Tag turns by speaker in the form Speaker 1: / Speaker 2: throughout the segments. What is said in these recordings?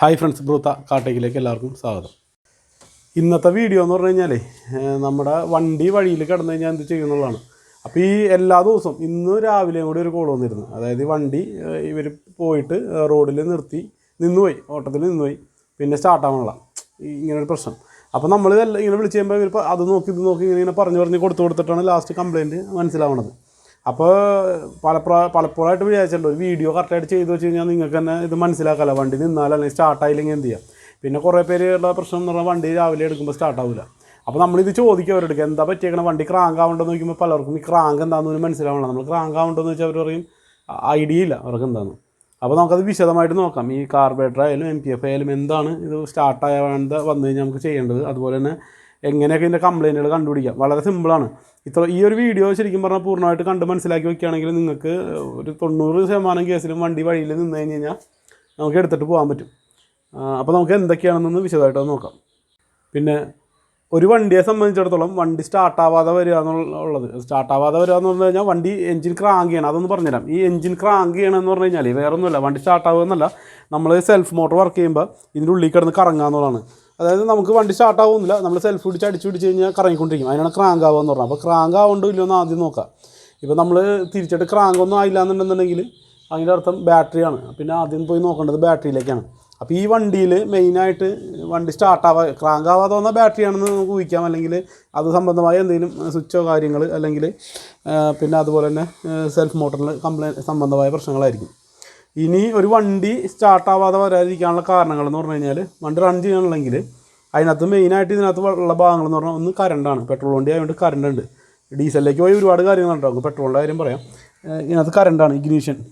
Speaker 1: Hi friends, ബ്രൂത്ത കാട്ടേക്കിലേക്ക് എല്ലാവർക്കും സ്വാഗതം. ഇന്നത്തെ വീഡിയോ എന്ന് പറഞ്ഞു കഴിഞ്ഞാൽ നമ്മുടെ വണ്ടി വഴിയിൽ കിടന്നു കഴിഞ്ഞാൽ എന്ത് ചെയ്യുന്നുള്ളതാണ്. അപ്പോൾ ഈ എല്ലാ ദിവസവും ഇന്ന് രാവിലെയും കൂടി ഒരു കോൾ വന്നിരുന്നു. അതായത് വണ്ടി ഇവർ പോയിട്ട് റോഡിൽ നിന്നുപോയി, ഓട്ടത്തിൽ നിന്നുപോയി, പിന്നെ സ്റ്റാർട്ടാവാനുള്ള ഇങ്ങനൊരു പ്രശ്നം. അപ്പോൾ നമ്മൾ ഇങ്ങനെ വിളിച്ച് കഴിയുമ്പോൾ ഇവർ അത് നോക്കി ഇത് നോക്കി ഇങ്ങനെ പറഞ്ഞ് കൊടുത്തിട്ടാണ് ലാസ്റ്റ് കംപ്ലയിൻറ്റ് മനസ്സിലാവുന്നത്. അപ്പോൾ പലപ്പോഴായിട്ട് വിചാരിച്ചിട്ടുണ്ട് ഒരു വീഡിയോ കറക്റ്റായിട്ട് ചെയ്ത് വെച്ച് കഴിഞ്ഞാൽ നിങ്ങൾക്ക് തന്നെ ഇത് മനസ്സിലാക്കാമല്ലോ. വണ്ടി നിന്നാൽ അല്ലെങ്കിൽ സ്റ്റാർട്ടായില്ലെങ്കിൽ എന്ത് ചെയ്യാം. പിന്നെ കുറേ പേരുള്ള പ്രശ്നം എന്ന് പറഞ്ഞാൽ വണ്ടി രാവിലെ എടുക്കുമ്പോൾ സ്റ്റാർട്ടാവില്ല. അപ്പോൾ നമ്മളിത് ചോദിക്കുക അവരെടുക്കുക, എന്താ പറ്റിയേക്കണം, വണ്ടി ക്രാങ്ക് ആവേണ്ടതെന്ന് നോക്കുമ്പോൾ പലർക്കും ഈ ക്രാങ്ക് എന്താണെന്ന് മനസ്സിലാവണം. നമ്മൾ ക്രാങ്ക് ആവേണ്ടതെന്ന് വെച്ചാൽ അവർ പറയും ഐഡിയ ഇല്ല അവർക്ക് എന്താണെന്ന്. അപ്പോൾ നമുക്കത് വിശദമായിട്ട് നോക്കാം. ഈ കാർബറേറ്റർ ആയാലും MPF ആയാലും എന്താണ് ഇത് സ്റ്റാർട്ടായ വന്നു കഴിഞ്ഞാൽ നമുക്ക് ചെയ്യേണ്ടത്, അതുപോലെ തന്നെ എങ്ങനെയൊക്കെ ഇതിൻ്റെ കംപ്ലയിൻറ്റുകൾ കണ്ടുപിടിക്കാം. വളരെ സിമ്പിളാണ്. ഈ ഒരു വീഡിയോ ശരിക്കും പറഞ്ഞാൽ പൂർണ്ണമായിട്ട് കണ്ട് മനസ്സിലാക്കി വയ്ക്കുകയാണെങ്കിൽ നിങ്ങൾക്ക് ഒരു 90% കേസിലും വണ്ടി വഴിയിൽ നിന്ന് കഴിഞ്ഞാൽ നമുക്ക് എടുത്തിട്ട് പോകാൻ പറ്റും. അപ്പോൾ നമുക്ക് എന്തൊക്കെയാണെന്നൊന്ന് വിശദമായിട്ട് നോക്കാം. പിന്നെ ഒരു വണ്ടിയെ സംബന്ധിച്ചിടത്തോളം വണ്ടി സ്റ്റാർട്ടാവാതെ വരിക എന്നുള്ളത്, സ്റ്റാർട്ടാവാതെ വരിക എന്ന് പറഞ്ഞു കഴിഞ്ഞാൽ വണ്ടി എഞ്ചിൻ ക്രാങ്ക് ചെയ്യണം. അതൊന്ന് പറഞ്ഞുതരാം. ഈ എഞ്ചിൻ ക്രാങ്ക് ചെയ്യണമെന്ന് പറഞ്ഞു കഴിഞ്ഞാൽ വേറെ ഒന്നുമില്ല, വണ്ടി സ്റ്റാർട്ടാവുക എന്നല്ല, നമ്മൾ സെൽഫ് മോട്ടർ വർക്ക് ചെയ്യുമ്പോൾ ഇതിൻ്റെ ഉള്ളിൽ കിടന്ന് കറങ്ങുക എന്നുള്ളതാണ്. അതായത് നമുക്ക് വണ്ടി സ്റ്റാർട്ടാവുന്നില്ല, നമ്മൾ സെൽഫ് പിടിച്ച് കഴിഞ്ഞാൽ കറങ്ങിക്കൊണ്ടിരിക്കും. അതിനാണ് ക്രാങ്ക് ആവുക എന്ന് പറഞ്ഞാൽ. അപ്പോൾ ക്രാങ്ക് ആവുണ്ടോ ഇല്ലയോ എന്ന് ആദ്യം നോക്കാം. ഇപ്പോൾ നമ്മൾ തിരിച്ചിട്ട് ക്രാങ്കൊന്നും ആയില്ല എന്നുണ്ടെന്നുണ്ടെങ്കിൽ അതിൻ്റെ അർത്ഥം ബാറ്ററിയാണ്. പിന്നെ ആദ്യം പോയി നോക്കേണ്ടത് ബാറ്ററിയിലേക്കാണ്. അപ്പോൾ ഈ വണ്ടിയിൽ മെയിനായിട്ട് വണ്ടി ക്രാങ്ക് ആവാതെ വന്ന ബാറ്ററിയാണെന്ന് നമുക്ക് ഊഹിക്കാം. അല്ലെങ്കിൽ അത് സംബന്ധമായ എന്തെങ്കിലും സ്വിച്ചോ കാര്യങ്ങൾ, അല്ലെങ്കിൽ പിന്നെ അതുപോലെ തന്നെ സെൽഫ് മോട്ടറിൽ കംപ്ലയിൻറ്റ് സംബന്ധമായ പ്രശ്നങ്ങളായിരിക്കും. ഇനി ഒരു വണ്ടി സ്റ്റാർട്ടാവാതെ വരാതിരിക്കാനുള്ള കാരണങ്ങളെന്ന് പറഞ്ഞു കഴിഞ്ഞാൽ, വണ്ടി റൺ ചെയ്യണമെങ്കിൽ അതിനകത്ത് മെയിനായിട്ട് ഇതിനകത്ത് ഉള്ള ഭാഗങ്ങളെന്ന് പറഞ്ഞാൽ ഒന്ന് കറണ്ടാണ്. പെട്രോൾ വണ്ടി ആയതുകൊണ്ട് കറണ്ട് ഉണ്ട്. ഡീസലിലേക്ക് പോയി ഒരുപാട് കാര്യങ്ങളുണ്ടാകും. പെട്രോളിൻ്റെ കാര്യം പറയാം. ഇതിനകത്ത് കറണ്ടാണ്.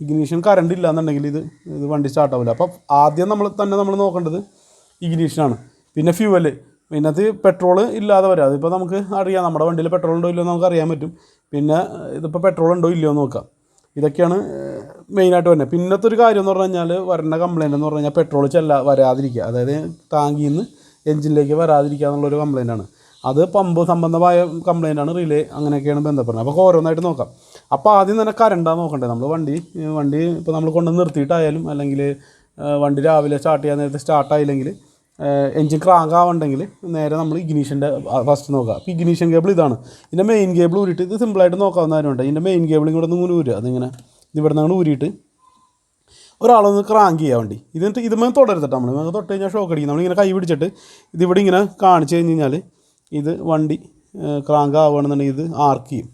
Speaker 1: ഇഗ്നീഷൻ കറണ്ട് ഇല്ല എന്നുണ്ടെങ്കിൽ ഇത് വണ്ടി സ്റ്റാർട്ടാവില്ല. അപ്പോൾ ആദ്യം നമ്മൾ നോക്കേണ്ടത് ഇഗ്നീഷനാണ്. പിന്നെ ഫ്യൂവല്. ഇതിനകത്ത് പെട്രോൾ ഇല്ലാതെ വരാം. അതിപ്പോൾ നമുക്ക് അറിയാം, നമ്മുടെ വണ്ടിയിൽ പെട്രോൾ ഉണ്ടോ ഇല്ലയോ നമുക്ക് അറിയാൻ പറ്റും. പിന്നെ ഇതിപ്പോൾ പെട്രോൾ ഉണ്ടോ ഇല്ലയോ എന്ന് നോക്കാം. ഇതൊക്കെയാണ് മെയിനായിട്ട് വരുന്നത്. പിന്നത്തെ ഒരു കാര്യം എന്ന് പറഞ്ഞു കഴിഞ്ഞാൽ, വരുന്ന കംപ്ലയിൻ്റ് എന്ന് പറഞ്ഞു കഴിഞ്ഞാൽ പെട്രോൾ വരാതിരിക്കുക, അതായത് ടാങ്കിൽ നിന്ന് എഞ്ചിനിലേക്ക് വരാതിരിക്കുക എന്നുള്ളൊരു കംപ്ലയിൻ്റാണ്. അത് പമ്പ് സംബന്ധമായ കംപ്ലയിൻ്റാണ്, റിലേ അങ്ങനെയൊക്കെയാണ് ബന്ധപ്പെടുന്നത്. അപ്പോൾ ഓരോന്നായിട്ട് നോക്കാം. അപ്പോൾ ആദ്യം തന്നെ കറണ്ടാണ് നോക്കേണ്ടത്. നമ്മൾ വണ്ടി ഇപ്പോൾ നമ്മൾ കൊണ്ടുവന്ന് നിർത്തിയിട്ടായാലും, അല്ലെങ്കിൽ വണ്ടി രാവിലെ സ്റ്റാർട്ട് ചെയ്യാൻ നേരത്തെ സ്റ്റാർട്ടായില്ലെങ്കിൽ, എഞ്ചിൻ ക്രാങ്ക് ആവുണ്ടെങ്കിൽ നേരെ നമ്മൾ ഇഗ്നീഷൻ്റെ ഫസ്റ്റ് നോക്കുക. അപ്പോൾ ഇഗ്നീഷൻ കേബിൾ ഇതാണ്. ഇതിൻ്റെ മെയിൻ കേബിൾ ഊരിയിട്ട്, ഇത് സിമ്പിളായിട്ട് നോക്കാവുന്ന കാര്യമുണ്ട്. ഇതിൻ്റെ മെയിൻ കേബിൾ ഇങ്ങോട്ട് ഒന്ന് ഊരുക. അതിങ്ങനെ ഇവിടെ നിന്ന് ഊരിയിട്ട് ഒരാളൊന്ന് ക്രാങ്ക് ചെയ്യുക വണ്ടി. ഇതുമേ തുടരുത്തിട്ട് നമ്മൾ തൊട്ട് കഴിഞ്ഞാൽ ഷോക്ക് അടിക്കും. നമ്മളിങ്ങനെ കൈ പിടിച്ചിട്ട് ഇതിവിടെ ഇങ്ങനെ കാണിച്ചു കഴിഞ്ഞ് കഴിഞ്ഞാൽ ഇത് വണ്ടി ക്രാങ്ക് ആവുകയാണെന്നുണ്ടെങ്കിൽ ഇത് ആർക്ക് ചെയ്യും.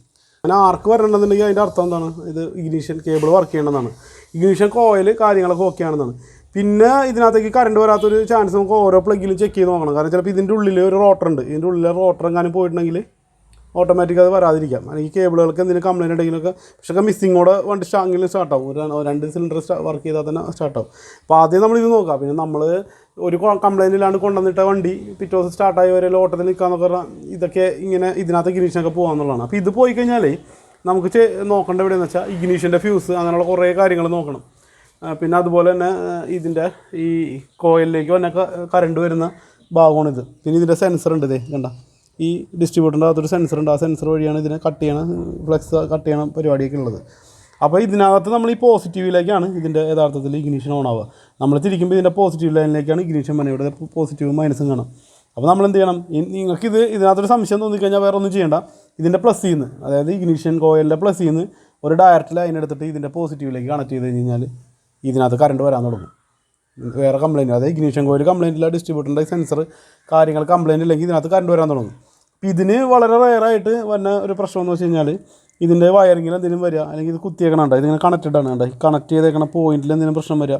Speaker 1: അങ്ങനെ ആർക്ക് വരണമെന്നുണ്ടെങ്കിൽ അതിൻ്റെ അർത്ഥം എന്താണ്, ഇത് ഇഗ്നീഷൻ കേബിൾ വർക്ക് ചെയ്യണമെന്നാണ്. ഇഗ്നീഷൻ കോയിൽ കാര്യങ്ങളൊക്കെ ഓക്കെ ആണെന്നാണ്. പിന്നെ ഇതിനകത്തേക്ക് കറണ്ട് വരാത്തൊരു ചാൻസ് നമുക്ക് ഓരോ പ്ലഗിലും ചെക്ക് ചെയ്ത് നോക്കണം. കാരണം ചിലപ്പോൾ ഇതിൻ്റെ ഉള്ളിൽ ഒരു റോട്ടർ ഉണ്ട്. ഇതിൻ്റെ ഉള്ളിൽ റോട്ടർ എങ്ങാനും പോയിട്ടുണ്ടെങ്കിൽ ഓട്ടോമാറ്റിക് അത് വരാതിരിക്കാം. അല്ലെങ്കിൽ കേബിളുകൾക്ക് എന്തെങ്കിലും കംപ്ലയിൻ്റ് ഉണ്ടെങ്കിലൊക്കെ പക്ഷേ മിസ്സിങ്ങോടെ വണ്ടി സ്റ്റാങ്ങിലും സ്റ്റാർട്ടാവും. 2 സിലിണ്ടർ വർക്ക് ചെയ്താൽ തന്നെ സ്റ്റാർട്ടാവും. അപ്പോൾ ആദ്യം നമ്മളിത് നോക്കാം. പിന്നെ നമ്മൾ ഒരു കംപ്ലയിൻ്റ് ഇല്ലാണ്ട് കൊണ്ടുവന്നിട്ട വണ്ടി പിറ്റേ ദിവസം സ്റ്റാർട്ടായി വരെ ഓട്ടത്തിൽ നിൽക്കാമെന്നൊക്കെ പറഞ്ഞാൽ ഇതൊക്കെ ഇങ്ങനെ ഇതിനകത്ത് ഇഗ്നീഷനൊക്കെ പോകാമെന്നുള്ളതാണ്. അപ്പോൾ ഇത് പോയി കഴിഞ്ഞാൽ നമുക്ക് നോക്കേണ്ട എവിടെയെന്ന് വെച്ചാൽ ഇഗ്നീഷൻ്റെ ഫ്യൂസ്, അങ്ങനെയുള്ള കുറേ കാര്യങ്ങൾ നോക്കണം. പിന്നെ അതുപോലെ തന്നെ ഇതിൻ്റെ ഈ കോയിലിലേക്ക് വന്ന കറണ്ട് വരുന്ന ഭാഗമാണിത്. പിന്നെ ഇതിൻ്റെ സെൻസർ ഉണ്ട്. ഇതേ കണ്ട, ഈ ഡിസ്ട്രിബ്യൂട്ടറിൻ്റെ അകത്തൊരു സെൻസർ ഉണ്ട്. ആ സെൻസർ വഴിയാണ് ഇതിനെ ഫ്ലെക്സ് കട്ട് ചെയ്യണം പരിപാടിയൊക്കെ ഉള്ളത്. അപ്പോൾ ഇതിനകത്ത് നമ്മൾ ഈ പോസിറ്റീവിലേക്കാണ് ഇതിൻ്റെ യഥാർത്ഥത്തിൽ ഇഗ്നീഷൻ ഓൺ ആവുക. നമ്മൾ തിരിക്കുമ്പോൾ ഇതിൻ്റെ പോസിറ്റീവ് ലൈനിലേക്കാണ് ഇഗ്നീഷൻ വന്നത്. ഇവിടെ പോസിറ്റീവും മൈനസും കാണാം. അപ്പോൾ നമ്മൾ എന്ത് ചെയ്യണം, നിങ്ങൾക്ക് ഇതിനകത്തൊരു സംശയം തോന്നിക്കഴിഞ്ഞാൽ വേറെ ഒന്നും ചെയ്യേണ്ട. ഇതിൻ്റെ പ്ലസ്സിൽ നിന്ന്, അതായത് ഇഗ്നീഷൻ കോയിലിൻ്റെ പ്ലസ്സിൽ നിന്ന് ഒരു ഡയറക്റ്റ് ലൈൻ എടുത്തിട്ട് ഇതിൻ്റെ പോസിറ്റീവിലേക്ക് കണക്ട് ചെയ്ത് കഴിഞ്ഞാൽ ഇതിനകത്ത് കറണ്ട് വരാൻ തുടങ്ങും. വേറെ കംപ്ലയിൻറ്റ്, അതായത് ഇഗ്നീഷൻ കോയിൽ കംപ്ലയിൻ്റ് ഇല്ല, ഡിസ്ട്രിബ്യൂട്ടറിൻ്റെ സെൻസർ കാര്യങ്ങൾ കംപ്ലയിൻ്റ് ഇല്ലെങ്കിൽ ഇതിനകത്ത് കറണ്ട് വരാൻ തുടങ്ങും. അപ്പോൾ ഇതിന് വളരെ റെയറായിട്ട് വന്ന ഒരു പ്രശ്നം എന്ന് വെച്ച് കഴിഞ്ഞാൽ, ഇതിൻ്റെ വയറിങ്ങിൽ എന്തെങ്കിലും വരിക, അല്ലെങ്കിൽ ഇത് കുത്തിയേക്കണുണ്ട്, ഇതിങ്ങനെ കണക്റ്റഡ് ആണ്. കണക്ട് ചെയ്തേക്കണ പോയിന്റിൽ എന്തെങ്കിലും പ്രശ്നം വരിക.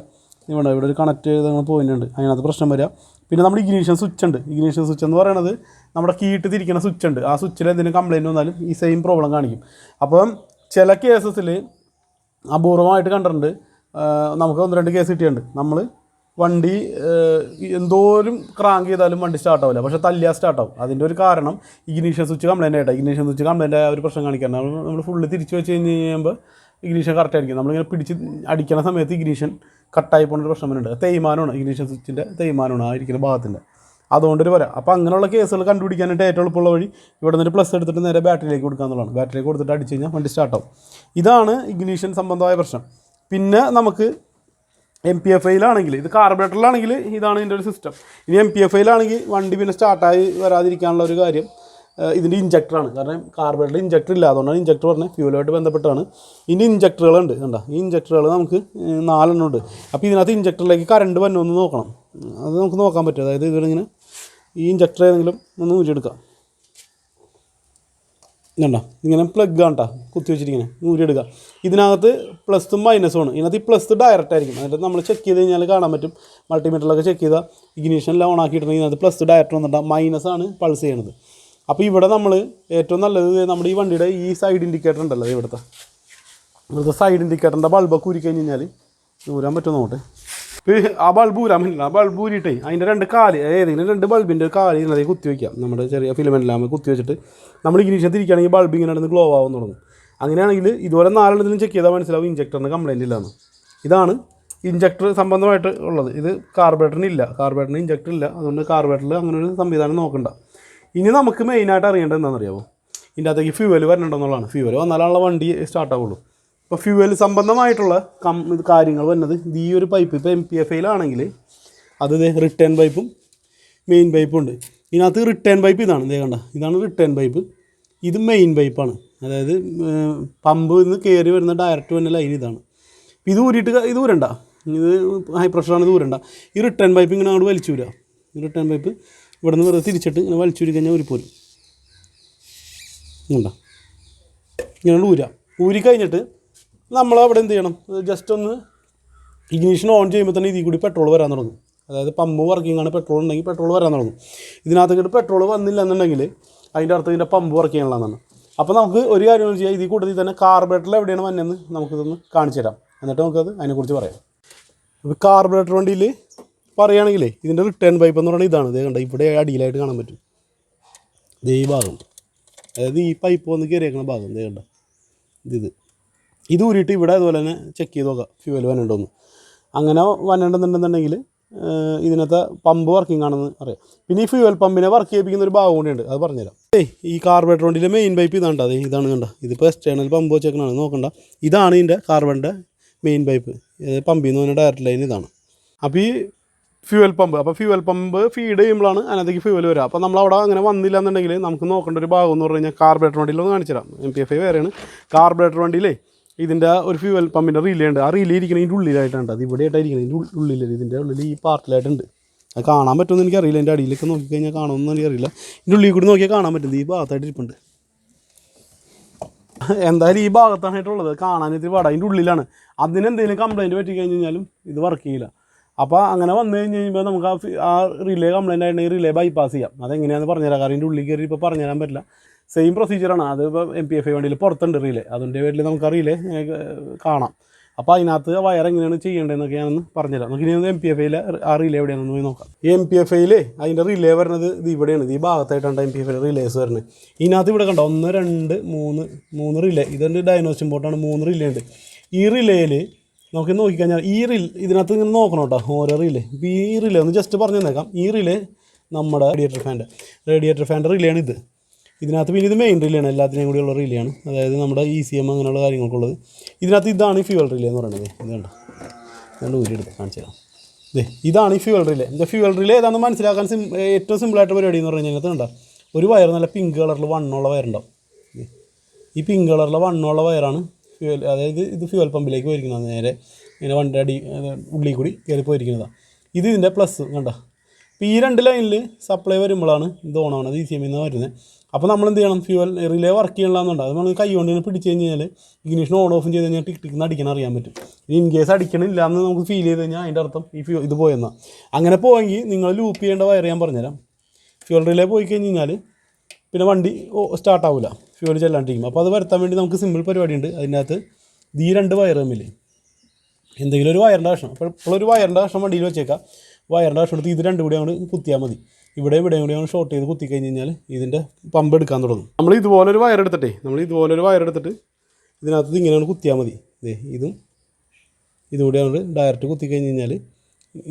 Speaker 1: ഇവിടെ ഒരു കണക്ട് ചെയ്തേക്കണ പോയിൻ്റ് ഉണ്ട്, അതിനകത്ത് പ്രശ്നം വരിക. പിന്നെ നമ്മുടെ ഇഗ്നീഷൻ സ്വിച്ച് ഉണ്ട്. ഇഗ്നീഷൻ സ്വിച്ച് എന്ന് പറയുന്നത് നമ്മുടെ കീട്ട് തിരിക്കുന്ന സ്വിച്ച് ഉണ്ട്. ആ സ്വിച്ചിൽ എന്തെങ്കിലും കംപ്ലയിൻറ്റ് വന്നാലും ഈ സെയിം പ്രോബ്ലം കാണിക്കും. അപ്പം ചില കേസസിൽ അപൂർവമായിട്ട് കണ്ടിട്ടുണ്ട്. നമുക്ക് 1-2 കേസ് കിട്ടിയിട്ടുണ്ട്. നമ്മൾ വണ്ടി എന്തോരം ക്രാങ്ക് ചെയ്താലും വണ്ടി സ്റ്റാർട്ടാവില്ല, പക്ഷേ തല്ലിയാൽ സ്റ്റാർട്ടാവും. അതിൻ്റെ ഒരു കാരണം ഇഗ്നീഷൻ സ്വിച്ച് കംപ്ലയിൻ്റ് ആയിട്ടാണ്. ഇഗ്നീഷൻ സ്വിച്ച് കംപ്ലയിൻ്റ് ആയ ഒരു പ്രശ്നം കാണിക്കാറുണ്ട്. നമ്മൾ ഫുള്ള് തിരിച്ച് വെച്ച് കഴിഞ്ഞ് കഴിയുമ്പോൾ ഇഗ്നീഷൻ കറക്റ്റായിരിക്കും. നമ്മളിങ്ങനെ പിടിച്ച് അടിക്കുന്ന സമയത്ത് ഇഗ്നീഷൻ കട്ടായി പോകുന്നൊരു പ്രശ്നം വരുന്നുണ്ട്. തേയ്മാനമാണ്, ഇഗ്നീഷൻ സ്വിച്ചിൻ്റെ തേയ്മാനമാണ് ആ ഇരിക്കുന്ന ഭാഗത്തിൻ്റെ. അതുകൊണ്ടൊരു വരാം. അപ്പോൾ അങ്ങനെയുള്ള കേസുകൾ കണ്ടുപിടിക്കാനായിട്ട് ഏറ്റവും എളുപ്പമുള്ള വഴി ഇവിടെ നിന്ന് പ്ലസ് എടുത്തിട്ട് നേരെ ബാറ്ററിയിലേക്ക് കൊടുക്കുക എന്നുള്ളതാണ്. ബാറ്ററിയിലേക്ക് കൊടുത്തിട്ട് അടിച്ച് കഴിഞ്ഞാൽ വണ്ടി സ്റ്റാർട്ടാവും. ഇതാണ് ഇഗ്നീഷൻ സംബന്ധമായ പ്രശ്നം. പിന്നെ നമുക്ക് MPFIയിലാണെങ്കിൽ ഇത് കാർബറേറ്ററിലാണെങ്കിൽ ഇതാണ് ഇതിൻ്റെ ഒരു സിസ്റ്റം. ഇനി MPFIയിലാണെങ്കിൽ വണ്ടി പിന്നെ സ്റ്റാർട്ടായി വരാതിരിക്കാനുള്ള ഒരു കാര്യം ഇതിൻ്റെ ഇഞ്ചക്ടറാണ്. കാരണം കാർബറേറ്ററിൽ ഇഞ്ചക്ടർ ഇല്ല, അതുകൊണ്ടാണ് ഇഞ്ചക്ടർ പറഞ്ഞത്, ഫ്യൂലുമായിട്ട് ബന്ധപ്പെട്ടാണ്. ഇനി ഇഞ്ചക്ടറുകളുണ്ട്, കണ്ടോ ഈ ഇഞ്ചക്ടറുകൾ നമുക്ക് 4 ഉണ്ട്. അപ്പോൾ ഇതിനകത്ത് ഇഞ്ചക്ടറിലേക്ക് കറണ്ട് വന്നൊന്ന് നോക്കണം, അത് നമുക്ക് നോക്കാൻ പറ്റും. അതായത് ഇതിങ്ങനെ ഈ ഇഞ്ചക്ടർ ഏതെങ്കിലും ഒന്ന് ഊരിയെടുക്കാം. കണ്ടോ ഇങ്ങനെ പ്ലഗ് ആണ് കേട്ടോ കുത്തി വെച്ചിരിങ്ങനെ ഊരിയെടുക്കുക. ഇതിനകത്ത് പ്ലസും മൈനസും ആണ്. ഇതിനകത്ത് ഈ പ്ലസ് ഡയറക്റ്റ് ആയിരിക്കും. എന്നിട്ട് നമ്മൾ ചെക്ക് ചെയ്ത് കഴിഞ്ഞാൽ കാണാൻ പറ്റും. മൾട്ടിമീറ്ററിലൊക്കെ ചെക്ക് ചെയ്താൽ ഇഗ്നീഷനെല്ലാം ഓൺ ആക്കിയിട്ടുണ്ടെങ്കിൽ ഇതിനകത്ത് പ്ലസ് ഡയറക്റ്റ് വന്നിട്ടുണ്ടാകും, മൈനസാണ് പൾസ് ചെയ്യണത്. അപ്പോൾ ഇവിടെ നമ്മൾ ഏറ്റവും നല്ലത് നമ്മുടെ ഈ വണ്ടിയുടെ ഈ സൈഡ് ഇൻഡിക്കേറ്റർ ഉണ്ടല്ലോ, ഇവിടുത്തെ സൈഡ് ഇൻഡിക്കേറ്ററിൻ്റെ ബൾബൊക്കെ ഊരി കഴിഞ്ഞ് കഴിഞ്ഞാൽ ഊരാൻ പറ്റുമോ നോട്ടെ. ആ ബൾബ് ഊരാൻ പറ്റില്ല. ആ ബൾബ് ഊരിയിട്ടേ അതിൻ്റെ 2 കാല് ഏതെങ്കിലും 2 ബൾബിൻ്റെ കാല് ഇതിനകത്ത് കുത്തി വയ്ക്കാം. നമ്മുടെ ചെറിയ ഫിലമെൻ്റ് ലാമ്പ് കുത്തി വെച്ചിട്ട് നമ്മൾ ഇഗ്നീഷൻ തിരിക്കുകയാണെങ്കിൽ ബൾബ് ഇങ്ങനെ നടന്ന് ഗ്ലോ ആവാൻ തുടങ്ങും. അങ്ങനെയാണെങ്കിൽ ഇതുപോലെ 4 ചെക്ക് ചെയ്താൽ മനസ്സിലാവും ഇഞ്ചക്ടറിന് കംപ്ലയിൻ്റ് ഇല്ലയെന്ന്. ഇതാണ് ഇഞ്ചക്ടർ സംബന്ധമായിട്ട് ഉള്ളത്. ഇത് കാർബറേറ്ററിന് ഇല്ല, കാർബറേറ്ററിന് ഇഞ്ചക്ടർ ഇല്ല, അതുകൊണ്ട് കാർബറേറ്ററിൽ അങ്ങനെ ഒരു സംവിധാനം നോക്കണ്ട. ഇനി നമുക്ക് മെയിനായിട്ട് അറിയേണ്ടത് എന്താണെന്നറിയാമോ, ഇതിൻ്റെ അകത്തേക്ക് ഫ്യൂവൽ വരണമെന്നുള്ളതാണ്. ഫ്യൂവൽ വന്നാലുള്ള വണ്ടി സ്റ്റാർട്ടാവുള്ളൂ. ഇപ്പോൾ ഫ്യൂവൽ സംബന്ധമായിട്ടുള്ള കാര്യങ്ങൾ വരുന്നത് ഈ ഒരു പൈപ്പ്. ഇപ്പോൾ MPFIയിലാണെങ്കിൽ അത് റിട്ടേൺ പൈപ്പും മെയിൻ പൈപ്പും ഉണ്ട്. ഇതിനകത്ത് റിട്ടേൺ പൈപ്പ് ഇതാണ്, ഇതേ കണ്ട, ഇതാണ് റിട്ടേൺ പൈപ്പ്. ഇത് മെയിൻ പൈപ്പാണ്, അതായത് പമ്പ് നിന്ന് കയറി വരുന്ന ഡയറക്റ്റ് വരുന്ന ലൈൻ ഇതാണ്. ഇത് ഊരിയിട്ട് ഇത് ഊരണ്ട, ഇത് ഹൈ പ്രഷറാണ്, ഇത് ഊരണ്ട. ഈ റിട്ടേൺ പൈപ്പ് ഇങ്ങനെ അങ്ങോട്ട് വലിച്ചു വരിക. ഈ റിട്ടേൺ പൈപ്പ് ഇവിടെ നിന്ന് വെറുതെ തിരിച്ചിട്ട് ഇങ്ങനെ വലിച്ചു വരി കഴിഞ്ഞാൽ ഊരിപ്പോരും. ഉണ്ടോ ഇങ്ങനെ ഊരി കഴിഞ്ഞിട്ട് നമ്മൾ അവിടെ എന്ത് ചെയ്യണം, ജസ്റ്റ് ഒന്ന് ഇഗ്നീഷൻ ഓൺ ചെയ്യുമ്പോൾ തന്നെ ഇതിൽ കൂടി പെട്രോൾ വരാൻ തുടങ്ങും. അതായത് പമ്പ് വർക്കിംഗ് ആണ്, പെട്രോൾ ഉണ്ടെങ്കിൽ പെട്രോൾ വരാൻ തുടങ്ങും. ഇതിനകത്തേക്ക് പെട്രോൾ വന്നില്ല എന്നുണ്ടെങ്കിൽ അതിൻ്റെ അർത്ഥം ഇതിൻ്റെ പമ്പ് വർക്ക് ചെയ്യാനുള്ളതാണ്. അപ്പോൾ നമുക്ക് ഒരു കാര്യം ചെയ്യാം, ഇതിൽ കൂട്ടത്തിൽ തന്നെ കാർബറേറ്ററിൽ എവിടെയാണ് വന്നതെന്ന് നമുക്കിതൊന്ന് കാണിച്ചു തരാം, എന്നിട്ട് നമുക്കത് അതിനെക്കുറിച്ച് പറയാം. അപ്പോൾ കാർബറേറ്റർ വണ്ടിയിൽ പറയുകയാണെങ്കിലേ ഇതിൻ്റെ റിട്ടേൺ പൈപ്പ് എന്ന് പറയുന്നത് ഇതാണ്. ഇതേ കണ്ട ഇവിടെ അടിയിലായിട്ട് കാണാൻ പറ്റും, ഇതേ ഈ ഭാഗം, അതായത് ഈ പൈപ്പ് വന്ന് കയറിയേക്കുന്ന ഭാഗം ഇതേ കണ്ട, ഇത് ഊരിയിട്ട് ഇവിടെ അതുപോലെ തന്നെ ചെക്ക് ചെയ്ത് നോക്കാം ഫ്യൂവൽ വന്നിട്ടുണ്ടോന്ന്. അങ്ങനെ വന്നിട്ടുണ്ടെന്നുണ്ടെങ്കിൽ ഇതിനകത്ത് പമ്പ് വർക്കിംഗ് ആണെന്ന് അറിയാം. പിന്നെ ഈ ഫ്യൂവൽ പമ്പിനെ വർക്ക് ചെയ്യിപ്പിക്കുന്ന ഒരു ഭാഗം കൂടിയുണ്ട്, അത് പറഞ്ഞുതരാം. ഈ കാർബറേറ്റർ വണ്ടിയിലെ മെയിൻ പൈപ്പ് ഇതാണ്ട്, അതെ ഇതാണ് കണ്ട, ഇതിപ്പോൾ എക്സ്റ്റേണൽ പമ്പ് വെച്ചേക്കണാണ്, നോക്കണ്ട. ഇതാണ് ഇതിൻ്റെ കാർബണിൻ്റെ മെയിൻ പൈപ്പ്, പമ്പിൽ നിന്ന് പറഞ്ഞ ഡയറക്റ്റ് ലൈൻ ഇതാണ്. അപ്പോൾ ഈ ഫ്യൂവൽ പമ്പ്, അപ്പോൾ ഫ്യൂവൽ പമ്പ് ഫീഡ് ചെയ്യുമ്പോഴാണ് അതിനകത്തേക്ക് ഫ്യൂവൽ വരിക. അപ്പോൾ നമ്മളവിടെ അങ്ങനെ വന്നില്ല എന്നുണ്ടെങ്കിൽ നമുക്ക് നോക്കേണ്ട ഒരു ഭാഗം എന്ന് പറഞ്ഞു കഴിഞ്ഞാൽ കാർബറേറ്റർ വണ്ടിയിലൊന്ന് കാണിച്ചു തരാം. MPFI വേറെയാണ്. കാർബറേറ്റർ വണ്ടിയിലേ ഇതിൻ്റെ ഒരു ഫ്യൂവൽ പമ്പിൻ്റെ റീലേ ഉണ്ട്. ആ റീലേ ഇരിക്കുന്നത് ഇതിൻ്റെ ഉള്ളിലായിട്ടുണ്ട്, അത് ഇവിടെ ആയിട്ടായിരിക്കുന്നത്, ഇതിൻ്റെ ഉള്ളിൽ, ഇതിൻ്റെ ഉള്ളിൽ ഈ പാർട്ടിലായിട്ടുണ്ട്. അത് കാണാൻ പറ്റുമെന്ന് എനിക്കറിയില്ല, എൻ്റെ അടിയിലേക്ക് നോക്കിക്കഴിഞ്ഞാൽ കാണുമെന്ന് എനിക്കറിയില്ല. ഇതിൻ്റെ ഉള്ളിൽ കൂടി നോക്കിയാൽ കാണാൻ പറ്റും, ഈ ഭാഗത്തായിട്ട് ഇരിപ്പുണ്ട്. എന്തായാലും ഈ ഭാഗത്തായിട്ടുള്ളത് കാണാൻ ഇത്തിരി പാടാ, അതിൻ്റെ ഉള്ളിലാണ്. അതിനെന്തെങ്കിലും കംപ്ലയിൻറ്റ് പറ്റി കഴിഞ്ഞ് കഴിഞ്ഞാലും ഇത് വർക്ക് ചെയ്യില്ല. അപ്പോൾ അങ്ങനെ വന്നു കഴിഞ്ഞ് കഴിയുമ്പോൾ നമുക്ക് ആ റിലേ കംപ്ലയിൻ്റ് ആയിട്ടുണ്ടെങ്കിൽ റിലേ ബൈപ്പാസ് ചെയ്യാം. അതെങ്ങനെയാണെന്ന് പറഞ്ഞുതരാം, കാരണം ഇതിൻ്റെ ഉള്ളിൽ കയറി ഇപ്പോൾ പറഞ്ഞുതരാൻ പറ്റില്ല. സെയിം പ്രൊസീജിയറാണ്. അത് ഇപ്പോൾ MPFI വണ്ടിയിൽ പുറത്തുണ്ട് റിലേ, അതിൻ്റെ പേരിൽ നമുക്ക് ആ റിലേ കാണാം. അപ്പോൾ അതിനകത്ത് വയർ എങ്ങനെയാണ് ചെയ്യേണ്ടതെന്നൊക്കെ ഞാനൊന്ന് പറഞ്ഞുതരാം. നമുക്ക് ഇനി MPFIയിലെ ആ റിലേ എവിടെയാണെന്ന് പോയി നോക്കാം. ഈ MPFIയിൽ അതിൻ്റെ റിലേ വരുന്നത് ഇത് ഇവിടെയാണ്, ഈ ഭാഗത്തായിട്ടാണ് MPFI റിലേസ് വരുന്നത്. ഇതിനകത്ത് ഇവിടെ കണ്ടോ 1 2 3 റിലേ, ഇതെൻ്റെ ഡയഗ്നോസ്റ്റിക് പോർട്ടാണ്, 3 റിലേ ഉണ്ട്. ഈ റിലേയിൽ നമുക്ക് നോക്കിക്കഴിഞ്ഞാൽ ഇതിനകത്ത് ഇങ്ങനെ നോക്കണം കേട്ടോ ഓരോ റിലേ. ഇപ്പോൾ ഈ റിലേ ഒന്ന് ജസ്റ്റ് പറഞ്ഞു തന്നേക്കാം. ഈ റിലേ നമ്മുടെ റേഡിയേറ്റർ ഫാൻ്റെ റിലേയാണ് ഇത്. ഇതിനകത്ത് പിന്നെ ഇത് മെയിൻ റിലേയാണ്, എല്ലാത്തിനെയും കൂടിയുള്ള റിലേയാണ്, അതായത് നമ്മുടെ ECM അങ്ങനെയുള്ള കാര്യങ്ങൾക്കുള്ളത്. ഇതിനകത്ത് ഇതാണ് ഈ ഫ്യൂവൽ റിലേ എന്ന് പറയുന്നത്. ഇതുണ്ട്, ഞാൻ ഊരിയെടുത്ത് കാണിച്ചു തരാം. ഇതാണ് ഈ ഫ്യൂവൽ റിലേ. ഇത് ഫ്യൂവൽ റിലേ ഏതാണെന്ന് മനസ്സിലാക്കാൻ ഏറ്റവും സിമ്പിളായിട്ട് പരിപാടി എന്ന് പറഞ്ഞു കഴിഞ്ഞാൽ കണ്ടോ, ഒരു വയർ നല്ല പിങ്ക് കളറിൽ വണ്ണമുള്ള വയറുണ്ടാവും. ഈ പിങ്ക് കളറിലെ വണ്ണമുള്ള വയറാണ് ഫ്യൂവൽ, അതായത് ഇത് ഫ്യൂവൽ പമ്പിലേക്ക് പോയിരിക്കുന്നത്, നേരെ ഇങ്ങനെ വണ്ടി ഉള്ളിൽ കൂടി കയറി പോയിരിക്കുന്നതാണ്. ഇത് ഇതിൻ്റെ പ്ലസ് കണ്ടോ. അപ്പോൾ ഈ 2 ലൈനിൽ സപ്ലൈ വരുമ്പോഴാണ് ഇത് ഓണാണ്, അത് ECM നിന്ന് വരുന്നത്. അപ്പോൾ നമ്മൾ എന്ത് ചെയ്യണം, ഫ്യൂവൽ റിലേ വർക്ക് ചെയ്യണമെന്നുണ്ട്, അത് നമ്മൾ കൈ കൊണ്ട് പിടിച്ച് കഴിഞ്ഞ് കഴിഞ്ഞാൽ ഇഗ്നീഷൻ ഓൺ ഓഫും ചെയ്ത് കഴിഞ്ഞാൽ ടിക് ടിക്ക് അടിക്കാൻ അറിയാൻ പറ്റും. ഇൻ കേസ് അടിക്കണില്ല എന്ന് നമുക്ക് ഫീൽ ചെയ്ത് കഴിഞ്ഞാൽ അതിൻ്റെ അർത്ഥം ഇത് പോയെന്നാണ്. അങ്ങനെ പോയെങ്കിൽ നിങ്ങൾ ലൂപ്പ് ചെയ്യേണ്ട വയർ ഞാൻ പറഞ്ഞുതരാം. ഫ്യൂവൽ റിലേ പോയി കഴിഞ്ഞ് കഴിഞ്ഞാൽ പിന്നെ വണ്ടി സ്റ്റാർട്ടാവില്ല, ഫ്യൂവൽ ചെല്ലാണ്ടിരിക്കും. അപ്പോൾ അത് വരുത്താൻ വേണ്ടി നമുക്ക് സിമ്പിൾ പരിപാടിയുണ്ട്. അതിനകത്ത് ഈ 2 വയർ തമ്മിൽ എന്തെങ്കിലും ഒരു വയറിൻ്റെ കഷ്ണം, അപ്പോൾ ഇപ്പോഴൊരു വയറിൻ്റെ കഷ്ണം വണ്ടിയിൽ വെച്ചേക്കാം. വയറിൻ്റെ കഷ്ണം എടുത്ത് ഇത് 2 കൂടി അങ്ങോട്ട് കുത്തിയാൽ മതി. ഇവിടെയും കൂടി അങ്ങ് ഷോർട്ട് ചെയ്ത് കുത്തി കഴിഞ്ഞ് കഴിഞ്ഞാൽ ഇതിൻ്റെ പമ്പ് എടുക്കാൻ തുടങ്ങും. നമ്മൾ ഇതുപോലൊരു വയർ എടുത്തിട്ട് ഇതിനകത്ത് ഇങ്ങനെയാണ് കുത്തിയാൽ മതി. ഇതും ഇതുകൂടി അങ്ങോട്ട് ഡയറക്റ്റ് കുത്തി കഴിഞ്ഞ് കഴിഞ്ഞാൽ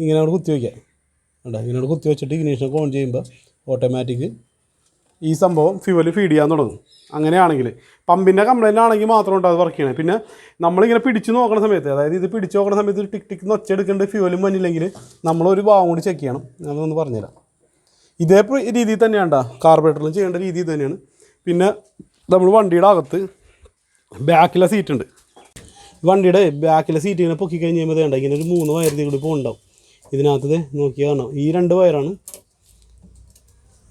Speaker 1: ഇങ്ങനെ അങ്ങോട്ട് കുത്തി വയ്ക്കാം. കണ്ടോ, ഇങ്ങനെ കുത്തി വെച്ചിട്ട് ഇഗ്നീഷനൊക്കെ ഓൺ ചെയ്യുമ്പോൾ ഓട്ടോമാറ്റിക് ഈ സംഭവം ഫ്യൂവൽ ഫീഡ് ചെയ്യാൻ തുടങ്ങും. അങ്ങനെയാണെങ്കിൽ പമ്പിൻ്റെ കംപ്ലൈൻ്റ് ആണെങ്കിൽ മാത്രം ഉണ്ട് അത് വർക്ക് ചെയ്യണേ. പിന്നെ നമ്മളിങ്ങനെ പിടിച്ച് നോക്കുന്ന സമയത്ത്, അതായത് ഇത് പിടിച്ച് നോക്കുന്ന സമയത്ത് ടിക് ടിക്ക് ഒച്ചെടുക്കേണ്ട ഫ്യൂവലും വന്നില്ലെങ്കിൽ നമ്മളൊരു ഭാഗം കൂടി ചെക്ക് ചെയ്യണം. അതൊന്ന് പറഞ്ഞുതരാം. ഇതേ രീതിയിൽ തന്നെയാണ് കാർബറേറ്ററിലും ചെയ്യേണ്ട രീതി തന്നെയാണ്. പിന്നെ നമ്മൾ വണ്ടിയുടെ അകത്ത് ബാക്കിലെ സീറ്റുണ്ട്. വണ്ടിയുടെ ബാക്കിലെ സീറ്റ് ഇങ്ങനെ പൊക്കി കഴിഞ്ഞ് കഴിയുമ്പോൾ വേണ്ട ഇങ്ങനെ ഒരു 3 വയർ കൂടി പോകുന്നുണ്ടാവും. ഇതിനകത്ത് നോക്കിയാൽ കാണാം ഈ 2 വയറാണ്.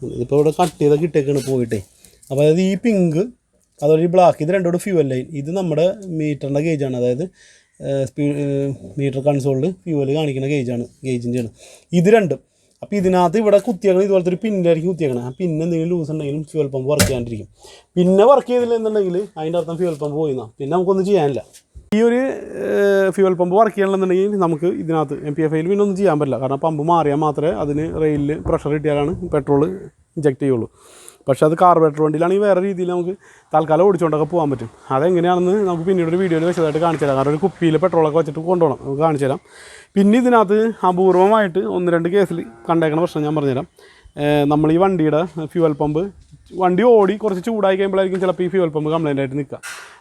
Speaker 1: ഇതിപ്പോൾ ഇവിടെ കട്ട് ചെയ്തൊക്കെ ഇട്ടേക്കാണ് പോയിട്ടേ. അപ്പോൾ അതായത് ഈ പിങ്ക് അതുപോലെ ഈ ബ്ലാക്ക് ഇത് രണ്ടോട് ഫ്യൂവൽ ലൈൻ, ഇത് നമ്മുടെ മീറ്ററിൻ്റെ ഗേജാണ്. അതായത് മീറ്റർ കൺസോളിൽ ഫ്യൂവൽ കാണിക്കുന്ന ഗേജിൻ്റെയാണ് ഇത് രണ്ടും. അപ്പോൾ ഇതിനകത്ത് ഇവിടെ കുത്തിയേക്കണം, ഇതുപോലത്തെ ഒരു പിന്നിലായിരിക്കും കുത്തിയേക്കണം. ആ പിന്നെ എന്തെങ്കിലും ലൂസ് ഉണ്ടെങ്കിലും ഫ്യൂവൽ പമ്പ് വർക്ക് ചെയ്യാണ്ടിരിക്കും. പിന്നെ വർക്ക് ചെയ്തില്ല എന്നുണ്ടെങ്കിൽ അതിൻ്റെ അർത്ഥം ഫ്യൂവൽ പമ്പ് പോയിന്നാ, പിന്നെ നമുക്കൊന്നും ചെയ്യാനില്ല. ഈ ഒരു ഫ്യൂവൽ പമ്പ് വർക്ക് ചെയ്യണമെന്നുണ്ടെങ്കിൽ നമുക്ക് ഇതിനകത്ത് MPFIയിൽ പിന്നെ ഒന്നും ചെയ്യാൻ പറ്റില്ല. കാരണം പമ്പ് മാറിയാൽ മാത്രമേ അതിന് റെയിലിൽ പ്രഷർ കിട്ടിയാലാണ് പെട്രോൾ ഇഞ്ചെക്ട് ചെയ്യുള്ളൂ. പക്ഷേ അത് കാർബറേറ്റർ വണ്ടിയിലാണെങ്കിൽ വേറെ രീതിയിൽ നമുക്ക് തൽക്കാലം ഓടിച്ചുകൊണ്ടൊക്കെ പോകാൻ പറ്റും. അതെങ്ങനെയാണെന്ന് നമുക്ക് പിന്നീട് ഒരു വീഡിയോയിൽ വിശദമായിട്ട് കാണിച്ചു തരാം. കാരണം ഒരു കുപ്പിയിൽ പെട്രോളൊക്കെ വെച്ചിട്ട് കൊണ്ടുപോകണം, നമുക്ക് കാണിച്ചു തരാം. പിന്നെ ഇതിനകത്ത് അപൂർവമായിട്ട് 1-2 കേസിൽ കണ്ടേക്കുന്ന പ്രശ്നം ഞാൻ പറഞ്ഞുതരാം. നമ്മൾ ഈ വണ്ടിയുടെ ഫ്യൂവൽ പമ്പ് വണ്ടി ഓടി കുറച്ച് ചൂടായി കഴിയുമ്പോഴായിരിക്കും ചിലപ്പോൾ ഈ ഫ്യൂവൽ പമ്പ് കംപ്ലൈൻ്റ് ആയിട്ട് നിൽക്കുക.